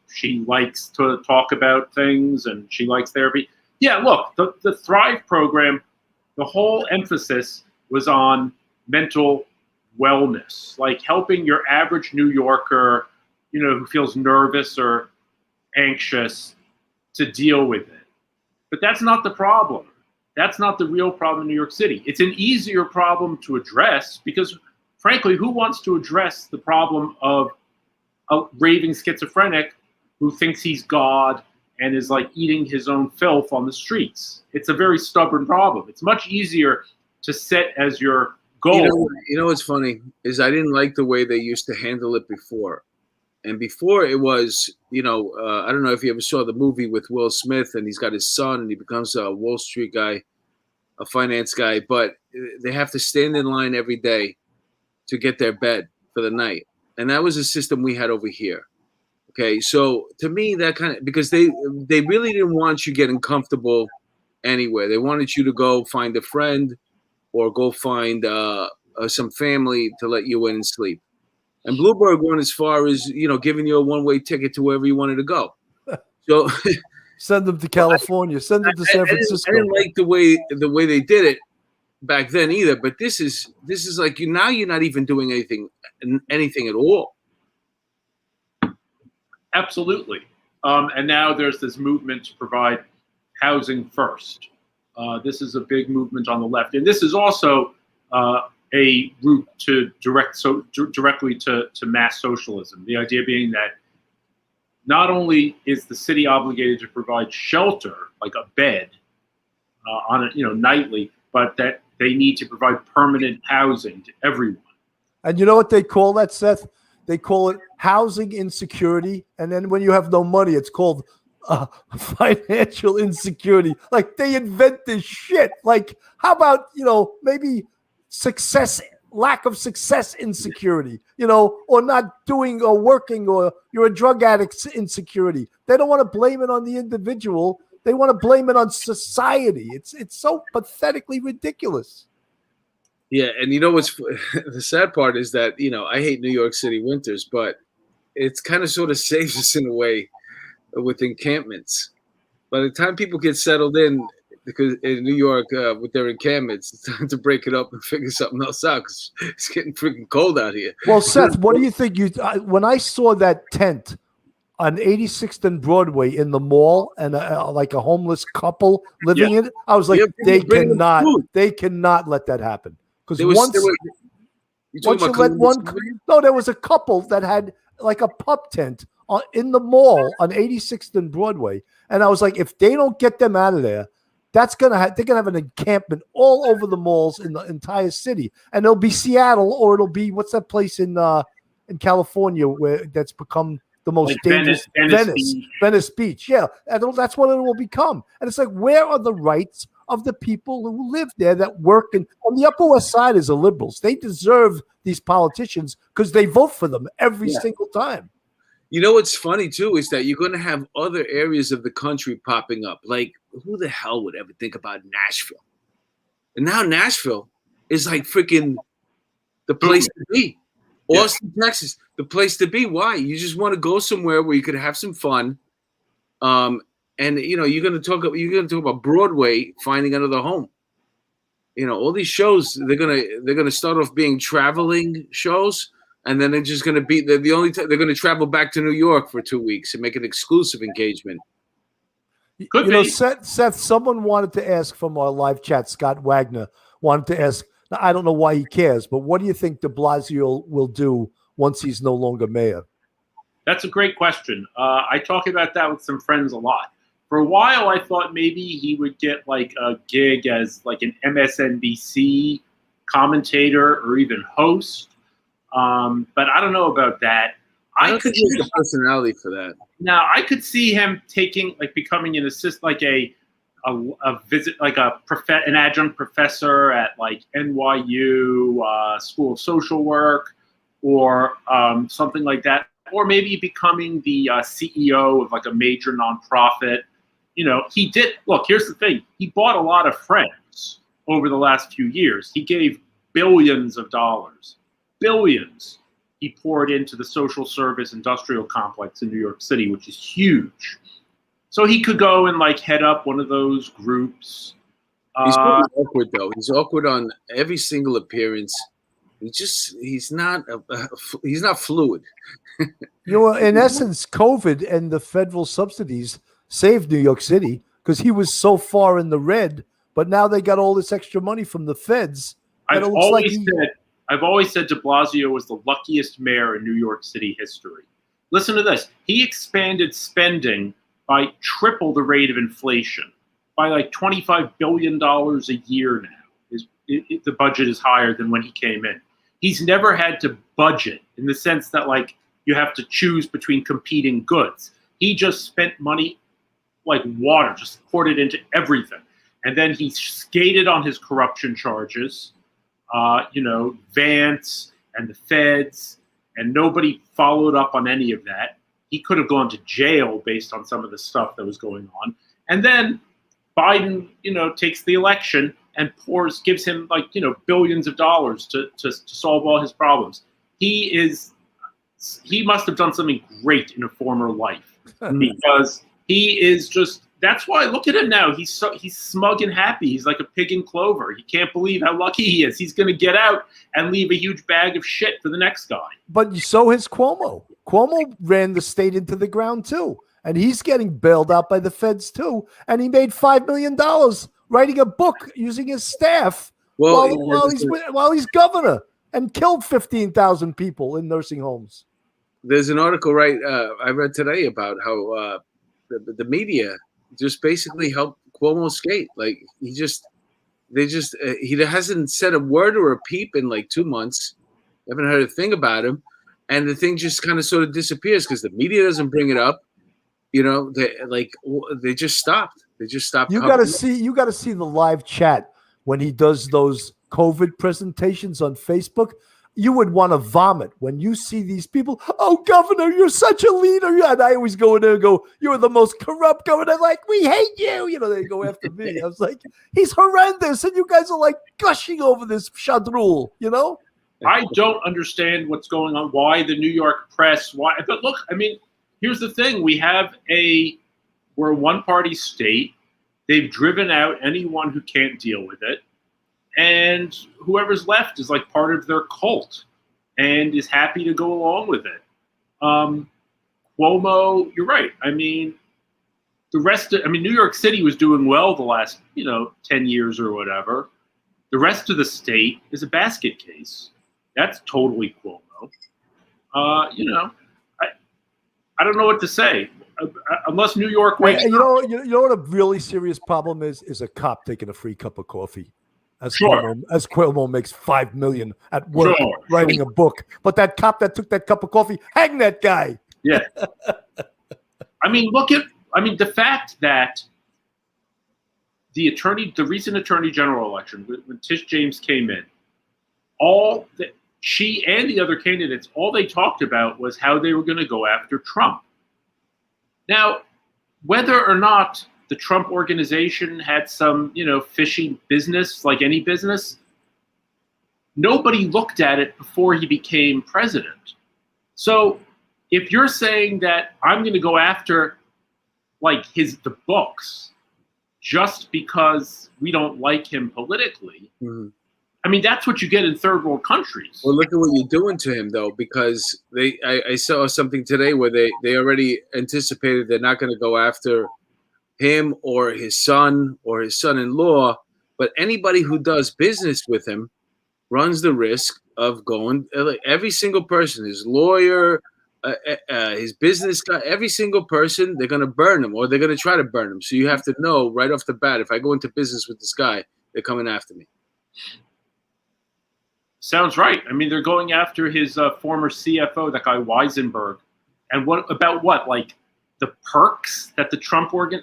C: likes to talk about things, and she likes therapy. Yeah, look, the Thrive program, the whole emphasis was on mental wellness, helping your average New Yorker, who feels nervous or anxious, to deal with it. But that's not the problem. That's not the real problem in New York City. It's an easier problem to address because, frankly, who wants to address the problem of a raving schizophrenic who thinks he's God and is eating his own filth on the streets? It's a very stubborn problem. It's much easier to set as your goal.
B: You know what's funny is I didn't like the way they used to handle it before. And before it was, I don't know if you ever saw the movie with Will Smith and he's got his son and he becomes a Wall Street guy, a finance guy, but they have to stand in line every day to get their bed for the night. And that was a system we had over here. Okay, so to me, that kind of, because they really didn't want you getting comfortable anywhere. They wanted you to go find a friend or go find some family to let you in and sleep. And Bloomberg went as far as, giving you a one-way ticket to wherever you wanted to go. So
A: send them to California, send them to San Francisco.
B: I didn't like the way they did it back then either. But this is like now you're not even doing anything at all.
C: Absolutely. And now there's this movement to provide housing first. This is a big movement on the left, and this is also a route to directly to mass socialism. The idea being that not only is the city obligated to provide shelter, like a bed, nightly, but that they need to provide permanent housing to everyone.
A: And you know what they call that, Seth? They call it housing insecurity. And then when you have no money, it's called financial insecurity. Like, they invent this shit. Like, how about, maybe lack of success insecurity, or not doing or working, or you're a drug addict insecurity. They don't want to blame it on the individual. They want to blame it on society. It's so pathetically ridiculous.
B: Yeah, and what's the sad part is that, I hate New York City winters, but it's kind of sort of saves us in a way with encampments. By the time people get settled in, because in New York with their encampments, it's time to break it up and figure something else out because it's getting freaking cold out here.
A: Well, Seth, what do you think? When I saw that tent on 86th and Broadway in the mall and like a homeless couple living in it, I was like, they cannot let that happen. Because once you let one, there was a couple that had like a pup tent in the mall on 86th and Broadway, and I was like, if they don't get them out of there, they're gonna have an encampment all over the malls in the entire city, and it'll be Seattle, or it'll be what's that place in California where that's become the most like dangerous, Venice Beach. Yeah, and that's what it will become. And it's like, where are the rights of the people who live there that work on the Upper West Side is the liberals. They deserve these politicians because they vote for them every single time.
B: What's funny too is that you're going to have other areas of the country popping up. Like, who the hell would ever think about Nashville? And now Nashville is like freaking the place to be. Austin, Texas, the place to be. Why? You just want to go somewhere where you could have some fun. And you're going to talk about Broadway finding another home. All these shows, they're going to start off being traveling shows, and then they're just going to be they're going to travel back to New York for 2 weeks and make an exclusive engagement.
A: Seth, someone wanted to ask from our live chat, Scott Wagner wanted to ask, I don't know why he cares, but what do you think DeBlasio will do once he's no longer mayor?
C: That's a great question. I talk about that with some friends a lot. For a while, I thought maybe he would get like a gig as like an MSNBC commentator or even host. But I don't know about that.
B: I don't think he has the personality for that.
C: Now, I could see him becoming an assistant, like an adjunct professor at like NYU School of Social Work or something like that. Or maybe becoming the CEO of like a major nonprofit. He did. Look, here's the thing. He bought a lot of friends over the last few years. He gave billions of dollars. Billions. He poured into the social service industrial complex in New York City, which is huge. So he could go and like head up one of those groups.
B: He's awkward though. He's awkward on every single appearance. He's not fluid.
A: In essence, COVID and the federal subsidies saved New York City because he was so far in the red, but now they got all this extra money from the feds.
C: I've always said DeBlasio was the luckiest mayor in New York City history. Listen to this. He expanded spending by triple the rate of inflation, by like $25 billion a year now. The budget is higher than when he came in. He's never had to budget in the sense that like you have to choose between competing goods. He just spent money like water, just poured it into everything. And then he skated on his corruption charges, Vance and the feds, and nobody followed up on any of that. He could have gone to jail based on some of the stuff that was going on. And then Biden, takes the election and gives him billions of dollars to solve all his problems. He must have done something great in a former life because he is just. That's why look at him now. He's smug and happy. He's like a pig in clover. He can't believe how lucky he is. He's going to get out and leave a huge bag of shit for the next guy.
A: But so has Cuomo. Cuomo ran the state into the ground too, and he's getting bailed out by the feds too. And he made $5 million writing a book using his staff while he's governor, and killed 15,000 people in nursing homes.
B: There's an article I read today about how the media just basically helped Cuomo skate. Like he hasn't said a word or a peep in like 2 months. Haven't heard a thing about him, and the thing just kind of sort of disappears because the media doesn't bring it up. They just stopped. They just stopped.
A: You got to see the live chat when he does those COVID presentations on Facebook. You would want to vomit when you see these people. Oh, governor, you're such a leader. And I always go in there and go, you're the most corrupt governor. Like, we hate you. They go after me. I was like, he's horrendous. And you guys are like gushing over this shadrul,
C: I don't understand what's going on. Why the New York press? Why? But look, here's the thing. We're a one-party state. They've driven out anyone who can't deal with it. And whoever's left is like part of their cult and is happy to go along with it. Cuomo, you're right. The rest of, New York City was doing well the last, 10 years or whatever. The rest of the state is a basket case. That's totally Cuomo. I don't know what to say. Unless New York wakes up.
A: You know what a really serious problem is a cop taking a free cup of coffee. As Cuomo makes $5 million at work writing a book, but that cop that took that cup of coffee, hang that guy.
C: Yeah. The fact that the recent attorney general election, when Tish James came in, she and the other candidates, all they talked about was how they were going to go after Trump. Now, whether or not the Trump organization had some, fishy business, like any business, nobody looked at it before he became president. So if you're saying that I'm going to go after the books just because we don't like him politically, that's what you get in third world countries.
B: Well, look at what you're doing to him, though, because I saw something today where they already anticipated they're not going to go after him or his son or his son-in-law, but anybody who does business with him runs the risk of going. Every single person, his lawyer, his business guy, every single person, they're going to burn him or they're going to try to burn him. So you have to know right off the bat, if I go into business with this guy, they're coming after me.
C: Sounds right. They're going after his former CFO, that guy Weisenberg. And what about the perks that the Trump corporate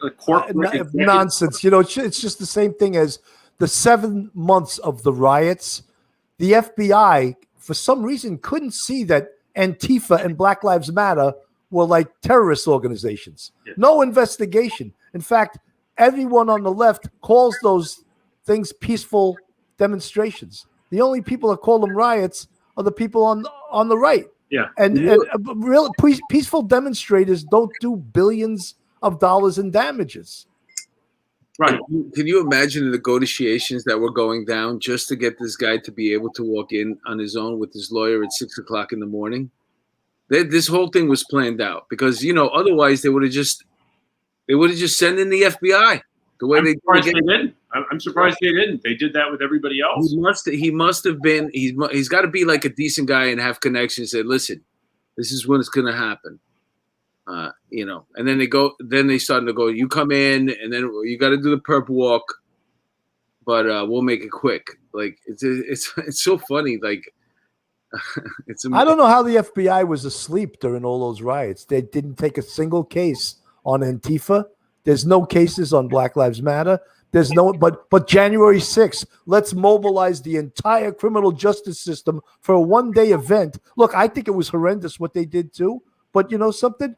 A: nonsense. It's just the same thing as the 7 months of the riots. The FBI, for some reason, couldn't see that Antifa and Black Lives Matter were like terrorist organizations. Yeah. No investigation. In fact, everyone on the left calls those things peaceful demonstrations. The only people that call them riots are the people on the right.
C: Yeah,
A: and real peaceful demonstrators don't do billions of dollars in damages.
C: Right.
B: Can you imagine the negotiations that were going down just to get this guy to be able to walk in on his own with his lawyer at 6 o'clock in the morning? This whole thing was planned out because otherwise they would have just sent in the FBI the way they
C: did. I'm surprised they didn't. They did that with everybody else.
B: He must have been. He's got to be like a decent guy and have connections. Say, listen, this is when it's going to happen. And then they go. Then they started to go. You come in, and then you got to do the perp walk, but we'll make it quick. Like it's so funny. Like it's.
A: I don't know how the FBI was asleep during all those riots. They didn't take a single case on Antifa. There's no cases on Black Lives Matter. There's no, but January 6th, let's mobilize the entire criminal justice system for a one-day event. Look, I think it was horrendous what they did too. But you know something?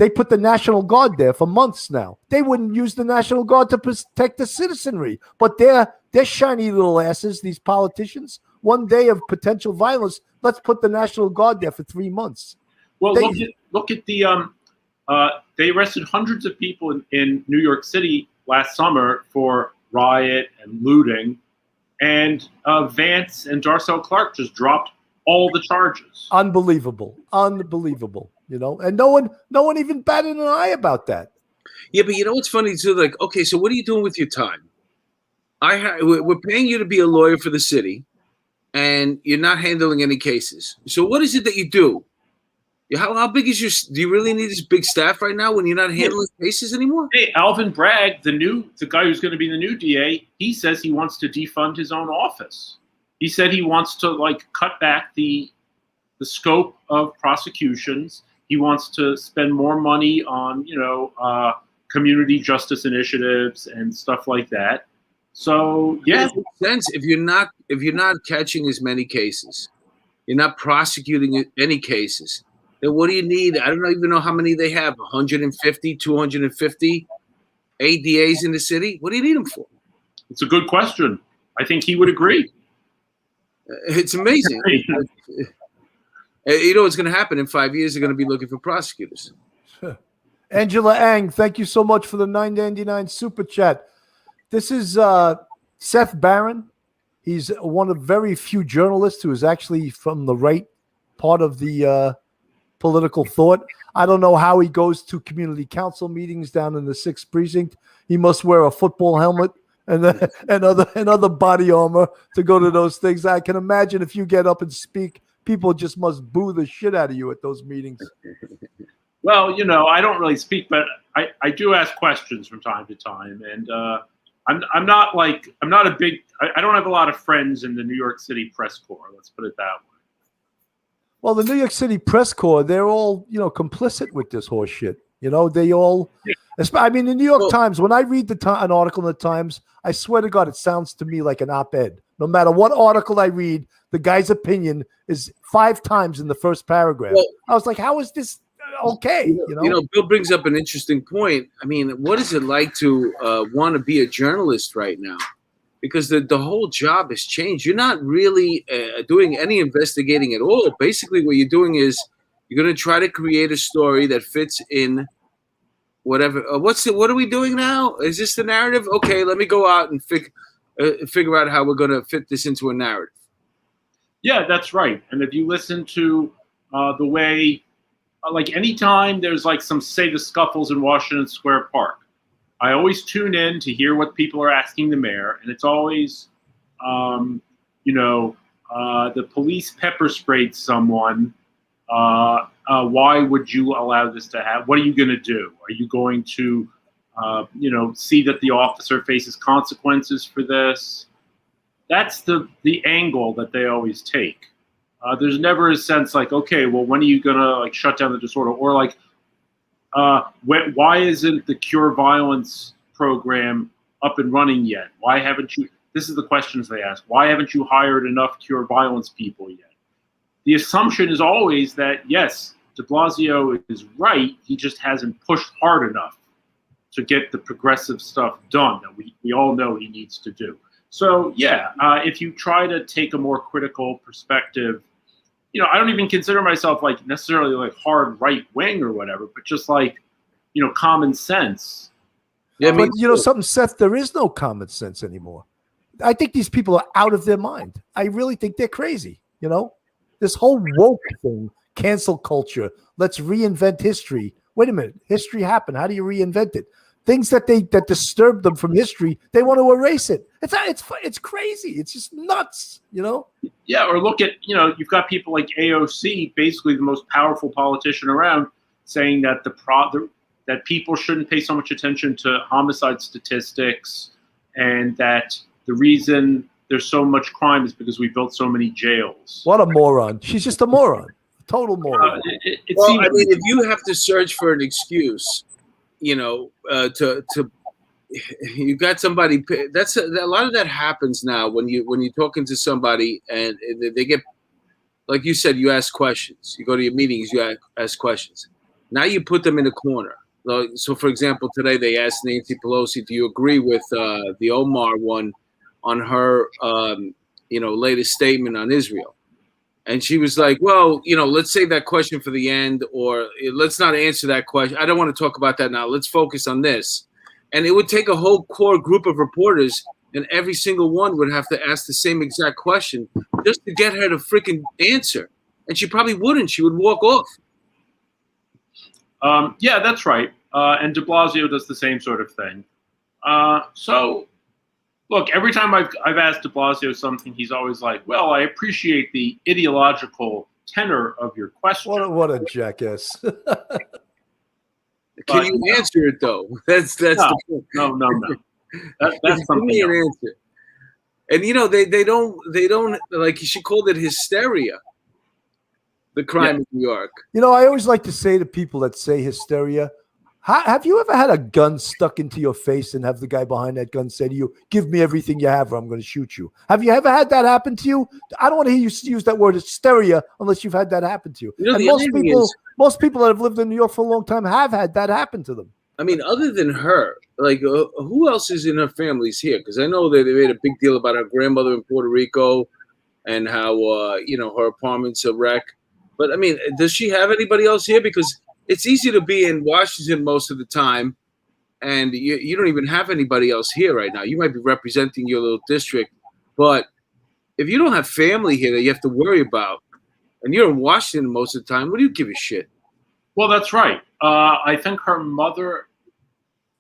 A: They put the National Guard there for months now. They wouldn't use the National Guard to protect the citizenry, but they're shiny little asses, these politicians. One day of potential violence, let's put the National Guard there for 3 months.
C: Well, look at the they arrested hundreds of people in New York City last summer for riot and looting, and Vance and Darcel Clark just dropped all the charges.
A: Unbelievable. You know, and no one even batted an eye about that.
B: Yeah, but you know what's funny too? Like, okay, so what are you doing with your time? We're paying you to be a lawyer for the city, and you're not handling any cases. So what is it that you do? How big is your? Do you really need this big staff right now when you're not handling cases anymore?
C: Hey, Alvin Bragg, the guy who's going to be the new DA, he says he wants to defund his own office. He said he wants to cut back the scope of prosecutions. He wants to spend more money on community justice initiatives and stuff like that. So yeah,
B: it makes sense if you're not catching as many cases, you're not prosecuting any cases. Then what do you need? I don't even know how many they have. 150, 250 ADAs in the city. What do you need them for?
C: It's a good question. I think he would agree.
B: It's amazing. You know what's going to happen in 5 years? They're going to be looking for prosecutors.
A: Angela Ang, thank you so much for the $9.99 super chat. This is Seth Barron. He's one of very few journalists who is actually from the right part of the political thought. I don't know how he goes to community council meetings down in the 6th precinct. He must wear a football helmet and other body armor to go to those things. I can imagine if you get up and speak, people just must boo the shit out of you at those meetings.
C: Well, I don't really speak, but I do ask questions from time to time, and I don't have a lot of friends in the New York City press corps. Let's put it that way.
A: Well, the New York City press corps, they're all, complicit with this horse shit. They all, I mean, the New York Times, when I read an article in the Times, I swear to God, it sounds to me like an op-ed. No matter what article I read, the guy's opinion is 5 times in the first paragraph. Well, I was like, how is this okay?
B: Bill brings up an interesting point. I mean, what is it like to want to be a journalist right now? Because the whole job has changed. You're not really doing any investigating at all. Basically, what you're doing is you're going to try to create a story that fits in whatever. What are we doing now? Is this the narrative? Okay, let me go out and figure out how we're going to fit this into a narrative.
C: Yeah, that's right. And if you listen to the way, anytime there's some, say, the scuffles in Washington Square Park, I always tune in to hear what people are asking the mayor, and it's always, the police pepper sprayed someone. Why would you allow this to happen? What are you going to do? Are you going to, see that the officer faces consequences for this? That's the angle that they always take. There's never a sense okay, well, when are you going to shut down the disorder? Or why isn't the Cure Violence program up and running yet? Why haven't you? This is the questions they ask. Why haven't you hired enough Cure Violence people yet? The assumption is always that, yes, DeBlasio is right. He just hasn't pushed hard enough to get the progressive stuff done that we all know he needs to do. So, yeah, if you try to take a more critical perspective, I don't even consider myself necessarily hard right wing or whatever, but just common sense.
A: Yeah, but something, Seth, there is no common sense anymore. I think these people are out of their mind. I really think they're crazy. This whole woke thing, cancel culture, let's reinvent history. Wait a minute, history happened. How do you reinvent it? Things that disturb them from history, they want to erase it. It's crazy. It's just nuts,
C: Yeah, or look at, you've got people like AOC, basically the most powerful politician around, saying that that people shouldn't pay so much attention to homicide statistics, and that the reason there's so much crime is because we built so many jails.
A: What a moron. She's just a moron. A total moron.
B: If you have to search for an excuse, you got somebody. That's a lot of that happens now when you're talking to somebody and they get, like you said, you ask questions. You go to your meetings, you ask questions. Now you put them in a corner. So, for example, today they asked Nancy Pelosi, do you agree with the Omar one on her, latest statement on Israel? And she was like, well, let's save that question for the end, or let's not answer that question. I don't want to talk about that now. Let's focus on this. And it would take a whole core group of reporters, and every single one would have to ask the same exact question just to get her to freaking answer. And she probably wouldn't. She would walk off.
C: Yeah, that's right. And DeBlasio does the same sort of thing. So, look, every time I've asked DeBlasio something, he's always like, well, I appreciate the ideological tenor of your question.
A: What a jackass.
B: Can you answer it, though? That's the point.
C: No. That's something.
B: Give me an answer. And, they don't, like, she called it hysteria. The crime in New York.
A: I always like to say to people that say hysteria, have you ever had a gun stuck into your face and have the guy behind that gun say to you, give me everything you have or I'm going to shoot you? Have you ever had that happen to you? I don't want to hear you use that word hysteria unless you've had that happen to you. And most people that have lived in New York for a long time have had that happen to them.
B: I mean, other than her, like, who else is in her family's here? Because I know they made a big deal about her grandmother in Puerto Rico and how, her apartment's a wreck. But, I mean, does she have anybody else here? Because it's easy to be in Washington most of the time, and you don't even have anybody else here right now. You might be representing your little district. But if you don't have family here that you have to worry about, and you're in Washington most of the time, what do you give a shit?
C: Well, that's right. I think her mother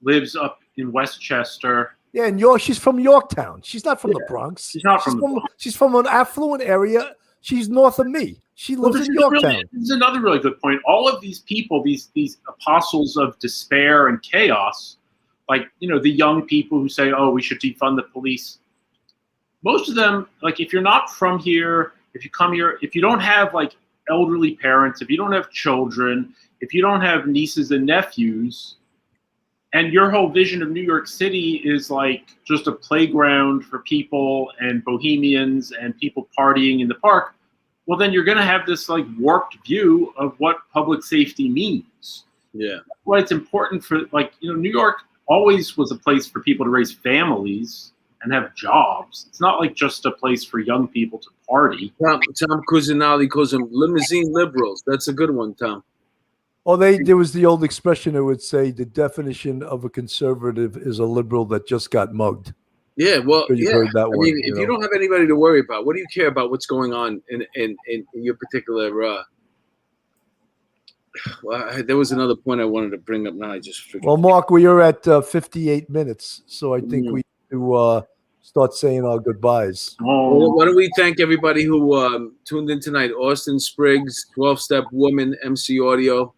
C: lives up in Westchester.
A: Yeah, and she's from Yorktown. She's not from the Bronx.
C: She's not from the Bronx.
A: She's from an affluent area. She's north of me. She lives in Yorktown.
C: This is another really good point. All of these people, these apostles of despair and chaos, like, the young people who say, oh, we should defund the police. Most of them, like, if you're not from here, if you come here, if you don't have, like, elderly parents, if you don't have children, if you don't have nieces and nephews, and your whole vision of New York City is like just a playground for people and bohemians and people partying in the park, well, then you're going to have this like warped view of what public safety means.
B: Yeah.
C: That's why it's important for, like, New York always was a place for people to raise families and have jobs. It's not like just a place for young people to party.
B: Tom Cusinelli calls them limousine liberals. That's a good one, Tom.
A: Well, there was the old expression that would say the definition of a conservative is a liberal that just got mugged.
B: Yeah, well,
A: heard that one,
B: if you don't have anybody to worry about, what do you care about what's going on in your particular well, there was another point I wanted to bring up. Now I just forget.
A: Well, Mark, we are at 58 minutes, so I think we need to start saying our goodbyes.
B: Well, why don't we thank everybody who tuned in tonight? Austin Spriggs, 12-Step Woman, MC Audio.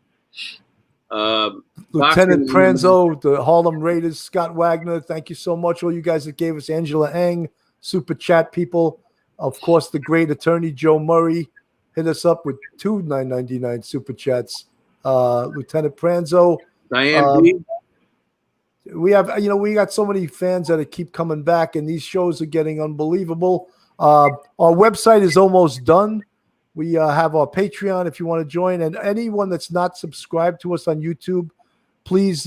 A: Lieutenant Pranzo, the Harlem Raiders, Scott Wagner, thank you so much. All you guys that gave us, Angela Eng, Super Chat people. Of course, the great attorney, Joe Murray, hit us up with 2 $9.99 Super Chats. Lieutenant Pranzo.
B: Diane B.
A: We have, we got so many fans that keep coming back, and these shows are getting unbelievable. Our website is almost done. We have our Patreon if you want to join. And anyone that's not subscribed to us on YouTube, please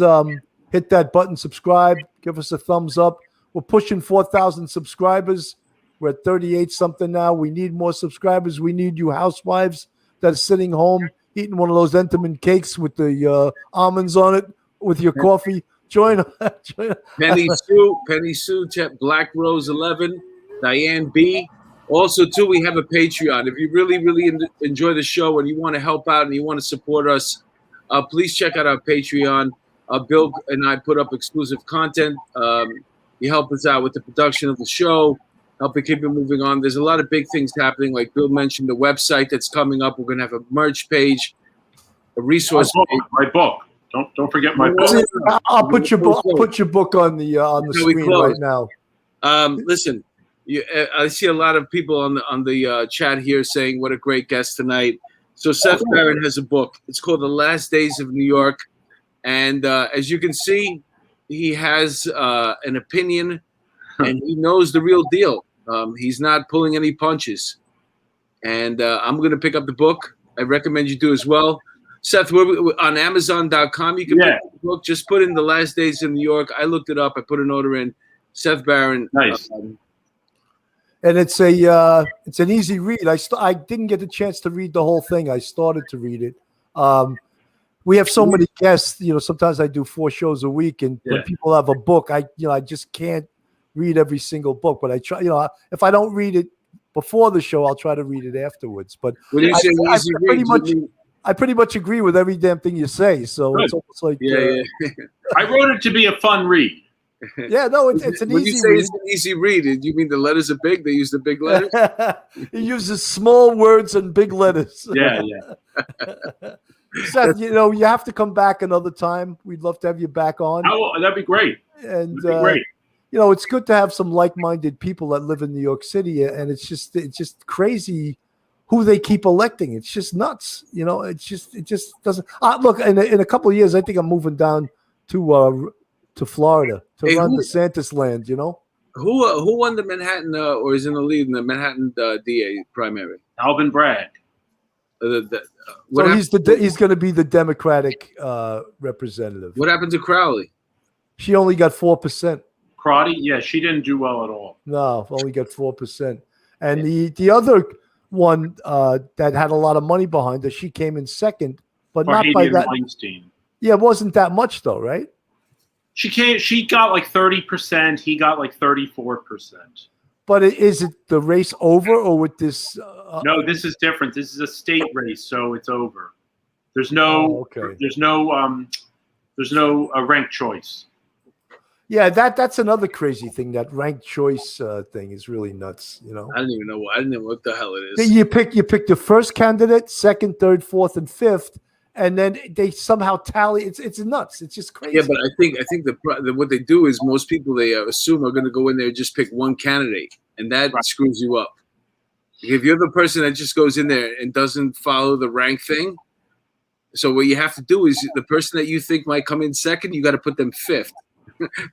A: hit that button, subscribe, give us a thumbs up. We're pushing 4,000 subscribers. We're at 38 something now. We need more subscribers. We need you housewives that are sitting home eating one of those Entenmann cakes with the almonds on it with your coffee. Join.
B: Penny Sue, Black Rose 11, Diane B. Also, too, we have a Patreon. If you really, really enjoy the show and you want to help out and you want to support us, please check out our Patreon. Bill and I put up exclusive content. You help us out with the production of the show, help it keep it moving on. There's a lot of big things happening. Like Bill mentioned, the website that's coming up. We're going to have a merch page, a resource page.
C: My book. Don't forget my book.
A: I'll put your book. I'll put your book on the screen right now.
B: Listen. I see a lot of people on the chat here saying what a great guest tonight. So Seth Barron has a book. It's called The Last Days of New York. And as you can see, he has an opinion and he knows the real deal. He's not pulling any punches. And I'm going to pick up the book. I recommend you do as well. Seth, on Amazon.com, you can pick the book. Just put in The Last Days in New York. I looked it up. I put an order in. Seth Barron.
C: Nice.
A: And it's an easy read. I didn't get the chance to read the whole thing. I started to read it. We have so many guests. Sometimes I do 4 shows a week, and when people have a book, I just can't read every single book. But I try. If I don't read it before the show, I'll try to read it afterwards. But I pretty much agree with every damn thing you say. So it's almost like
C: I wrote it to be a fun read.
A: Yeah, no, it's an
B: when
A: easy
B: you say
A: read.
B: It's an easy read, do you mean the letters are big? They use the big letters?
A: He uses small words and big letters.
C: Yeah.
A: Seth, you have to come back another time. We'd love to have you back on.
C: Oh, that'd be great.
A: And
C: great.
A: It's good to have some like-minded people that live in New York City, and it's just crazy who they keep electing. It's just nuts. It just doesn't. Look, in a couple of years, I think I'm moving down to Florida to run DeSantis land.
B: Who won the Manhattan or is in the lead in the Manhattan DA primary?
C: Alvin Bragg.
A: He's going to be the Democratic representative.
B: What happened to Crowley?
A: She only got 4%.
C: Crowley, yeah, she didn't do well at all.
A: No, only got 4%. And the other one that had a lot of money behind her, she came in second, but not by that.
C: Weinstein.
A: Yeah, it wasn't that much though, right?
C: She got like 30%. He got like 34%.
A: But is it the race over, or with this?
C: No, this is different. This is a state race, so it's over. There's no ranked choice.
A: Yeah, that's another crazy thing. That ranked choice thing is really nuts.
B: I don't even know. I don't know what the hell it is.
A: You pick the first candidate, second, third, fourth, and fifth. And then they somehow tally. It's nuts. It's just crazy.
B: Yeah, but I think what they do is most people they assume are going to go in there and just pick one candidate, and that screws you up. If you're the person that just goes in there and doesn't follow the rank thing, so what you have to do is the person that you think might come in second, you got to put them fifth.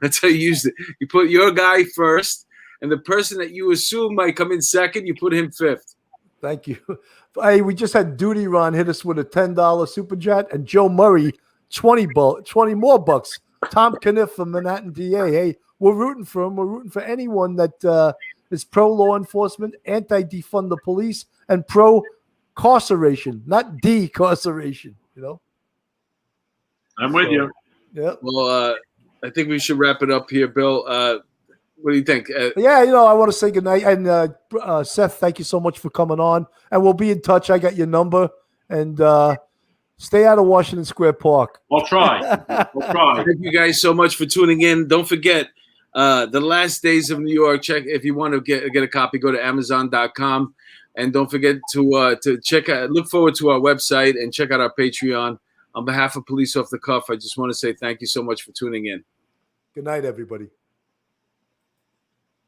B: That's how you use it. You put your guy first, and the person that you assume might come in second, you put him fifth.
A: Thank you. Hey, we just had Duty Ron hit us with a $10 super chat, and Joe Murray, 20 more bucks. Tom Kniff from Manhattan DA. Hey, we're rooting for him. We're rooting for anyone that is pro law enforcement, anti-defund the police, and pro carceration, not decarceration.
C: I'm with you.
A: Yeah.
B: Well, I think we should wrap it up here, Bill. What do you think?
A: I want to say goodnight. And Seth, thank you so much for coming on. And we'll be in touch. I got your number. And stay out of Washington Square Park.
C: I'll try.
B: Thank you guys so much for tuning in. Don't forget, The Last Days of New York. Check if you want to get a copy, go to Amazon.com. And don't forget to check out, look forward to our website and check out our Patreon. On behalf of Police Off the Cuff, I just want to say thank you so much for tuning in.
A: Good night, everybody.